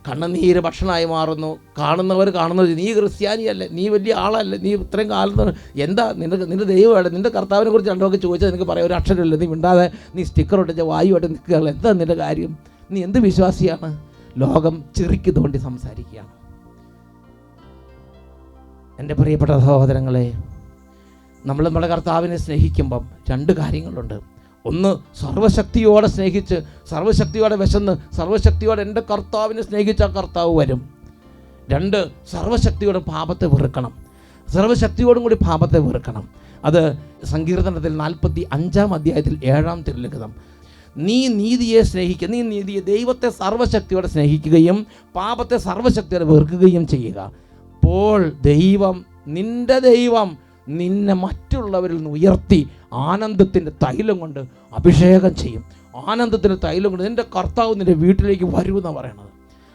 കണ്ണുനീര് ഭക്ഷണമായി മാറുന്നു. കാണുന്നവർ കാണുന്നത്, നീ ക്രിസ്ത്യാനിയല്ലേ, നീ വലിയ ആളല്ലേ, നീ ഇത്രയും കാലത്ത് എന്താ നിൻ്റെ ദൈവമാണ്, നിൻ്റെ കർത്താവിനെ കുറിച്ച് രണ്ടൊക്കെ ചോദിച്ചാൽ നിനക്ക് പറയാം, ഒരു അക്ഷരമില്ല, നീ മിണ്ടാതെ നീ സ്റ്റിക്കർ ഒട്ടിച്ച വായുമായിട്ട് നിൽക്കുകയാണ്. എന്താ നിൻ്റെ കാര്യം? നീ എന്ത് വിശ്വാസിയാണ്? ലോകം ചെറുക്കി തോണ്ടി സംസാരിക്കുകയാണ്. എൻ്റെ പ്രിയപ്പെട്ട സഹോദരങ്ങളെ, നമ്മൾ നമ്മുടെ കർത്താവിനെ സ്നേഹിക്കുമ്പം 2 കാര്യങ്ങളുണ്ട്. ഒന്ന്, സർവ്വശക്തിയോടെ സ്നേഹിച്ച്, സർവ്വശക്തിയോടെ വിശന്ന്, സർവ്വശക്തിയോടെ എൻ്റെ കർത്താവിനെ സ്നേഹിച്ച കർത്താവ് വരും. 2, സർവ്വശക്തിയോടെ പാപത്തെ വെറുക്കണം. സർവ്വശക്തിയോടും കൂടി പാപത്തെ വെറുക്കണം. അത് സങ്കീർത്തനത്തിൽ 45-ാം അധ്യായത്തിൽ 7-ാം തിരുലിഖിതം. നീ നീതിയെ സ്നേഹിക്കുക, നീ നീതിയെ, ദൈവത്തെ സർവ്വശക്തിയോടെ സ്നേഹിക്കുകയും പാപത്തെ സർവ്വശക്തിയോടെ വെറുക്കുകയും ചെയ്യുക. അപ്പോൾ നിൻ്റെ ദൈവം നിന്നെ മറ്റുള്ളവരിൽ നിന്ന് ഉയർത്തി ആനന്ദത്തിൻ്റെ തൈലം കൊണ്ട് അഭിഷേകം ചെയ്യും. ആനന്ദത്തിൻ്റെ തൈലം കൊണ്ട് നിൻ്റെ കർത്താവ് നിൻ്റെ വീട്ടിലേക്ക് വരുമെന്നാണ് പറയണത്.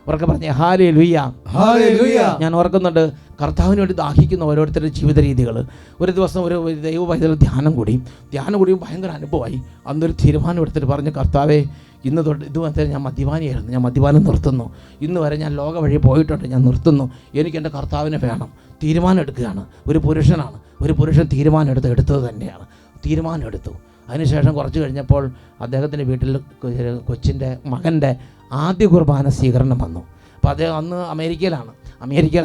ഉറക്കെ പറഞ്ഞേ ഹല്ലേലൂയ, ഹല്ലേലൂയ. ഞാൻ ഓർക്കുന്നുണ്ട്, കർത്താവിന് വേണ്ടി ദാഹിക്കുന്ന ഓരോരുത്തരുടെ ജീവിത രീതികൾ. ഒരു ദിവസം ഒരു ദൈവ പൈതൽ ധ്യാനം കൂടിയും ഭയങ്കര അനുഭവമായി. അന്നൊരു തീരുമാനം എടുത്തിട്ട് പറഞ്ഞു, കർത്താവേ, ഇന്ന് തൊട്ട് ഇതുവരെ ഞാൻ മദ്യപാനിയായിരുന്നു, ഞാൻ മദ്യപാനം നിർത്തുന്നു. ഇന്ന് വരെ ഞാൻ ലോക വഴി പോയിട്ടുണ്ട്, ഞാൻ നിർത്തുന്നു. എനിക്ക് എൻ്റെ കർത്താവിനെ വേണം. തീരുമാനം എടുക്കുകയാണ്. ഒരു പുരുഷനാണ്, ഒരു പുരുഷൻ തീരുമാനം എടുത്തത് തന്നെയാണ്. തീരുമാനം എടുത്തു. അതിനുശേഷം കുറച്ച് കഴിഞ്ഞപ്പോൾ അദ്ദേഹത്തിൻ്റെ വീട്ടിൽ കൊച്ചിൻ്റെ മകൻ്റെ ആദ്യ കുർബാന സ്വീകരണം വന്നു. അപ്പോൾ അദ്ദേഹം അന്ന് അമേരിക്കയിൽ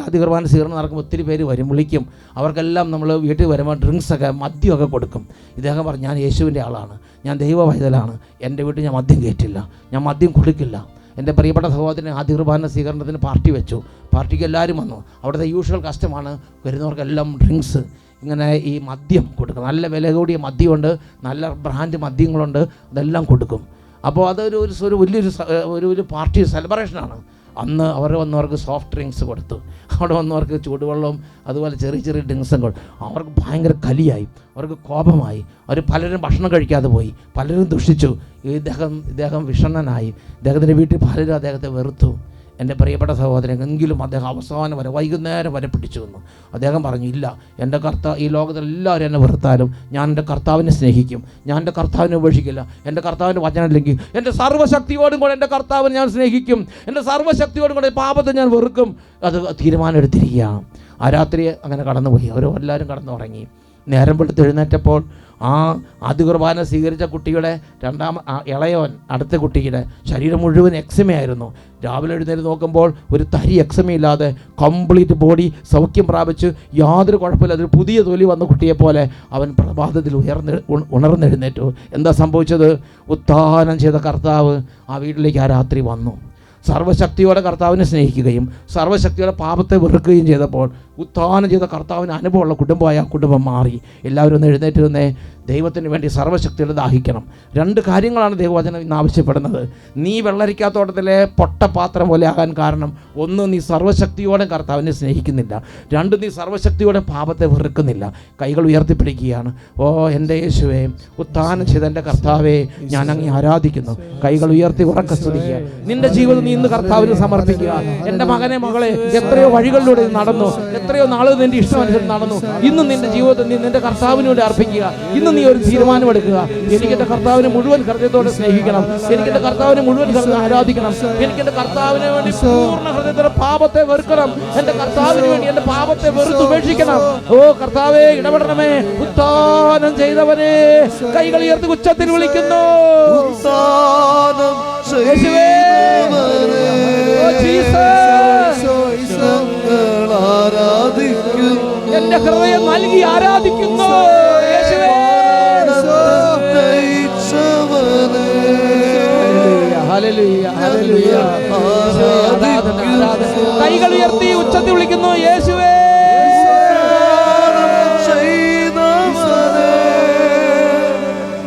ആദ്യ കുർബാന സ്വീകരണം നടക്കുമ്പോൾ ഒത്തിരി പേര് വരും, വിളിക്കും. അവർക്കെല്ലാം നമ്മൾ വീട്ടിൽ വരുമ്പോൾ ഡ്രിങ്ക്സൊക്കെ, മദ്യമൊക്കെ കൊടുക്കും. ഇദ്ദേഹം പറഞ്ഞു, ഞാൻ യേശുവിൻ്റെ ആളാണ്, ഞാൻ ദൈവ പൈതലാണ്, എൻ്റെ വീട്ടിൽ ഞാൻ മദ്യം കയറ്റില്ല, ഞാൻ മദ്യം കൊടുക്കില്ല. എൻ്റെ പ്രിയപ്പെട്ട സഹോദരൻ ആദ്യ കുർബാന സ്വീകരണത്തിന് പാർട്ടി വെച്ചു. പാർട്ടിക്ക് എല്ലാവരും വന്നു. അവിടുത്തെ യൂഷ്വൽ കസ്റ്റമാണ് വരുന്നവർക്കെല്ലാം ഡ്രിങ്ക്സ്, ഇങ്ങനെ ഈ മദ്യം കൊടുക്കും. നല്ല വില കൂടിയ മദ്യമുണ്ട്, നല്ല ബ്രാൻഡ് മദ്യങ്ങളുണ്ട്, അതെല്ലാം കൊടുക്കും. അപ്പോൾ അതൊരു വലിയൊരു പാർട്ടി സെലിബ്രേഷനാണ്. അന്ന് അവർ വന്നവർക്ക് സോഫ്റ്റ് ഡ്രിങ്ക്സ് കൊടുത്തു. അവിടെ വന്നവർക്ക് ചൂടുവെള്ളവും അതുപോലെ ചെറിയ ഡ്രിങ്ക്സും കൊടുത്തു. അവർക്ക് ഭയങ്കര കലിയായി, അവർക്ക് കോപമായി. അവർ പലരും ഭക്ഷണം കഴിക്കാതെ പോയി, പലരും ദുഷിച്ചു. ഇദ്ദേഹം വിഷണ്ണനായി. ഇദ്ദേഹത്തിൻ്റെ വീട്ടിൽ പലരും അദ്ദേഹത്തെ വെറുത്തു. എൻ്റെ പ്രിയപ്പെട്ട സഹോദരൻ, എങ്കിലും അദ്ദേഹം അവസാനം വരെ വൈകുന്നേരം വരെ പിടിച്ചു വന്നു. അദ്ദേഹം പറഞ്ഞു, ഇല്ല, എൻ്റെ ഈ ലോകത്തിലെല്ലാവരും എന്നെ വെറുത്താലും ഞാൻ എൻ്റെ കർത്താവിനെ സ്നേഹിക്കും, ഞാൻ എൻ്റെ കർത്താവിനെ ഉപേക്ഷിക്കില്ല. എൻ്റെ കർത്താവിൻ്റെ വചനമില്ലെങ്കിൽ എൻ്റെ സർവ്വശക്തിയോടും കൂടെ എൻ്റെ കർത്താവിനെ ഞാൻ സ്നേഹിക്കും, എൻ്റെ സർവ്വശക്തിയോടും കൂടെ പാപത്തെ ഞാൻ വെറുക്കും. അത് തീരുമാനം എടുത്തിരിക്കുകയാണ്. ആ രാത്രി അങ്ങനെ കടന്നുപോയി. എല്ലാവരും കടന്നുറങ്ങി. നേരം വെളുത്ത് എഴുന്നേറ്റപ്പോൾ ആ ആദ്യ കുർബാന സ്വീകരിച്ച കുട്ടിയുടെ ഇളയവൻ, അടുത്ത കുട്ടിയുടെ ശരീരം മുഴുവൻ എക്സമയായിരുന്നു. രാവിലെ എഴുന്നേറ്റ് നോക്കുമ്പോൾ ഒരു തരി എക്സമയില്ലാതെ കംപ്ലീറ്റ് ബോഡി സൗഖ്യം പ്രാപിച്ച് യാതൊരു കുഴപ്പമില്ല. അതൊരു പുതിയ തൊലി വന്ന കുട്ടിയെപ്പോലെ അവൻ പ്രഭാതത്തിൽ ഉണർന്നെഴുന്നേറ്റു. എന്താ സംഭവിച്ചത്? ഉത്ഥാനം ചെയ്ത കർത്താവ് ആ വീട്ടിലേക്ക് ആ രാത്രി വന്നു. സർവ്വശക്തിയോടെ കർത്താവിനെ സ്നേഹിക്കുകയും സർവ്വശക്തിയോടെ പാപത്തെ വെറുക്കുകയും ചെയ്തപ്പോൾ ഉത്ഥാനം ചെയ്ത കർത്താവിന് അനുഭവമുള്ള കുടുംബമായ കുടുംബം മാറി. എല്ലാവരും ഒന്ന് എഴുന്നേറ്റ് നിന്നേ. ദൈവത്തിന് വേണ്ടി സർവ്വശക്തിയോടെ ദാഹിക്കണം. 2 കാര്യങ്ങളാണ് ദൈവവചനം ഇന്ന് ആവശ്യപ്പെടുന്നത്. നീ വെള്ളരിക്കാത്തോട്ടത്തിലെ പൊട്ടപാത്രം പോലെ ആകാൻ കാരണം 1, നീ സർവ്വശക്തിയോടെ കർത്താവിനെ സ്നേഹിക്കുന്നില്ല. 2, നീ സർവ്വശക്തിയോടെ പാപത്തെ വെറുക്കുന്നില്ല. കൈകൾ ഉയർത്തിപ്പിടിക്കുകയാണ്. ഓ എൻ്റെ യേശുവേ, ഉത്ഥാനം ചെയ്ത എൻ്റെ കർത്താവേ, ഞാൻ അങ്ങേ ആരാധിക്കുന്നു. കൈകൾ ഉയർത്തി ഉറക്കെ സ്തുതിക്കുക. നിന്റെ ജീവിതം നീ ഇന്ന് കർത്താവിന് സമർപ്പിക്കുക. എൻ്റെ മകനെ, മകളെ, എത്രയോ വഴികളിലൂടെ നടന്നു, എത്രയോ നാളുകൾ നിന്റെ ഇഷ്ടമനുസരിച്ച് നടന്നു. ഇന്ന് നിന്റെ ജീവിതത്തിൽ നീ നിന്റെ കർത്താവിനോട് അർപ്പിക്കുക. ഇന്ന് നീ ഒരു തീരുമാനമെടുക്കുക. എനിക്ക് എൻ്റെ കർത്താവിനെ മുഴുവൻ ഹൃദയത്തോടെ സ്നേഹിക്കണം, എനിക്ക് എൻ്റെ കർത്താവിനെ മുഴുവൻ ഹൃദയം ആരാധിക്കണം, എനിക്ക് എൻ്റെ കർത്താവിനെ വേണ്ടി പൂർണ്ണ ഹൃദയത്തോടെ പാപത്തെ വെറുക്കണം, എൻ്റെ കർത്താവിന് വേണ്ടി എൻ്റെ പാപത്തെ വെറുത്ത് ഉപേക്ഷിക്കണം. ഓ കർത്താവേ, ഇടപെടണമേ. ഉത്ഥാനം ചെയ്തവനെ കൈകൾ ഉയർത്തി ഉച്ചത്തിൽ വിളിക്കുന്നു. യേശുവേ, ഓ ജീസസ്, എന്റെ ഹൃദയം നൽകി ആരാധിക്കുന്നു. യേശുവേ, ഹല്ലേലൂയ, ഹല്ലേലൂയ. കൈകൾ ഉയർത്തി ഉച്ചത്തിൽ വിളിക്കുന്നു. യേശുവേ,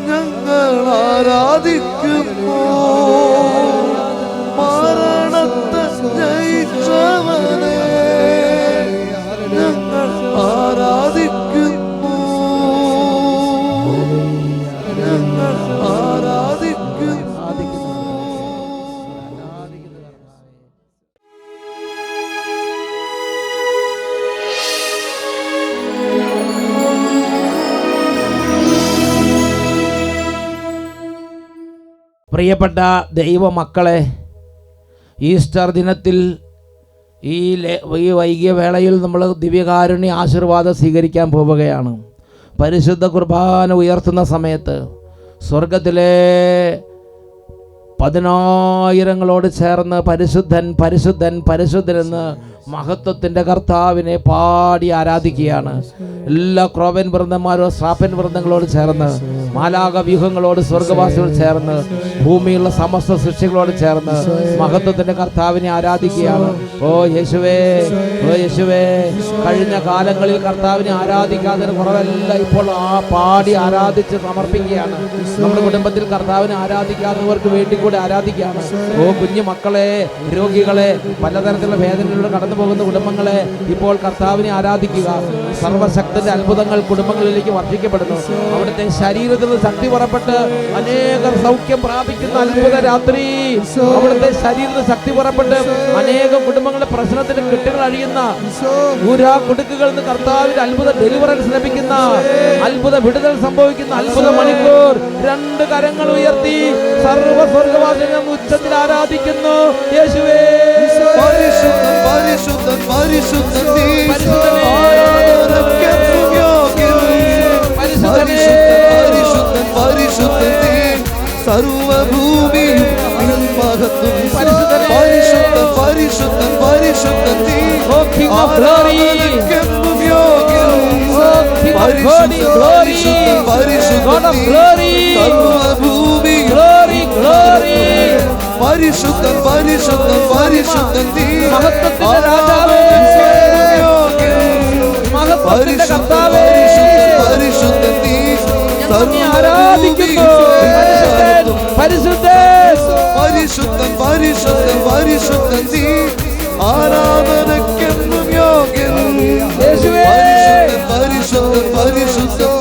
ഞങ്ങൾ ആരാധിക്കുന്നു. മരണത്തെ ജയിച്ചവനെ ഞങ്ങൾ ആരാധിക്കുന്നു. ഞങ്ങൾ ആരാധിക്കുന്നു. പ്രിയപ്പെട്ട ദൈവമക്കളെ, ഈസ്റ്റർ ദിനത്തിൽ ഈ വൈകിയ വേളയിൽ നമ്മൾ ദിവ്യകാരുണ്യ ആശീർവാദം സ്വീകരിക്കാൻ പോവുകയാണ്. പരിശുദ്ധ കുർബാന ഉയർത്തുന്ന സമയത്ത് സ്വർഗത്തിലെ 10,000 ചേർന്ന് പരിശുദ്ധൻ പരിശുദ്ധൻ പരിശുദ്ധൻ എന്ന് മഹത്വത്തിൻ്റെ കർത്താവിനെ പാടി ആരാധിക്കുകയാണ്. എല്ലാ ക്രോവൻ വൃന്ദന്മാരോ ശ്രാപ്പൻ വൃന്ദങ്ങളോട് ചേർന്ന്, മാലാക വ്യൂഹങ്ങളോട്, സ്വർഗവാസികളോട് ചേർന്ന്, ഭൂമിയുള്ള സമസ്ത സൃഷ്ടികളോട് ചേർന്ന് മഹത്വത്തിൻ്റെ കർത്താവിനെ ആരാധിക്കുകയാണ്. ഓ യേശുവേ, ഓ യേശുവേ, കഴിഞ്ഞ കാലങ്ങളിൽ കർത്താവിനെ ആരാധിക്കാതെ കുറവെല്ലാം ഇപ്പോൾ പാടി ആരാധിച്ച് സമർപ്പിക്കുകയാണ്. നമ്മുടെ കുടുംബത്തിൽ കർത്താവിനെ ആരാധിക്കാത്തവർക്ക് വേണ്ടി കൂടെ ആരാധിക്കുകയാണ്. ഓ കുഞ്ഞു മക്കളെ, രോഗികളെ, പലതരത്തിലുള്ള വേദനകളിലൂടെ കടന്നു പോകുന്ന കുടുംബങ്ങളെ ഇപ്പോൾ കർത്താവിനെ ആരാധിക്കുക. സർവശക്തന്റെ അത്ഭുതങ്ങൾ കുടുംബങ്ങളിലേക്ക് വർദ്ധിക്കപ്പെടുന്നു. അവിടുത്തെ ശരീരത്തിൽ നിന്ന് ശക്തി പുറപ്പെട്ട് അനേകർ സൗഖ്യം പ്രാപിക്കുന്ന അത്ഭുത രാത്രി അവിടുത്തെ ശരീരത്തിൽ ശക്തി പുറപ്പെട്ട് അനേകം കുടുംബങ്ങളുടെ പ്രശ്നത്തിന് കെട്ടുകൾ അഴിയുന്ന ഊരാ കുടുക്കുകളിൽ നിന്ന് കർത്താവിന്റെ അത്ഭുത ഡെലിവറൻസ് ലഭിക്കുന്ന അത്ഭുത വിടുതൽ സംഭവിക്കുന്ന അത്ഭുത മണിക്കൂർ. രണ്ട് കരങ്ങൾ ഉയർത്തി സർവ്വ സ്വർഗവാസികളും ഉച്ചത്തിൽ ആരാധിക്കുന്നു. യേശുവേ പരിശുദ്ധൻ പരിശുദ്ധൻ പരിശുദ്ധൻ നീ പരിശുദ്ധനേ. ആരാധനയ്ക്കെന്നും യോഗ്യൻ. പരിശുദ്ധനേ. പരിശുദ്ധൻ പരിശുദ്ധൻ നീ സർവഭൂമിയും നിൻ മഹത്വം. പരിശുദ്ധനേ. പരിശുദ്ധൻ പരിശുദ്ധൻ പരിശുദ്ധൻ നീ O King of glory. ആരാധനയ്ക്കെന്നും യോഗ്യൻ. O King of glory, glory. God of glory. സർവഭൂമിയും Glory, glory. പരിശുദ്ധൻ പരിശുദ്ധൻ പരിശുദ്ധൻ നീ മഹത്വത്തിന്റെ രാജാവേ. മഹത്വത്തിന്റെ കർത്താവേ. പരിശുദ്ധൻ നീ ഞങ്ങൾ അങ്ങേ ആരാധിക്കുന്നു. പരിശുദ്ധൻ, പരിശുദ്ധൻ. പരിശുദ്ധൻ പരിശുദ്ധൻ പരിശുദ്ധൻ നീ ആരാധനയ്ക്കെന്നും യോഗ്യൻ. യേശുവേ. പരിശുദ്ധൻ പരിശുദ്ധൻ പരിശുദ്ധൻ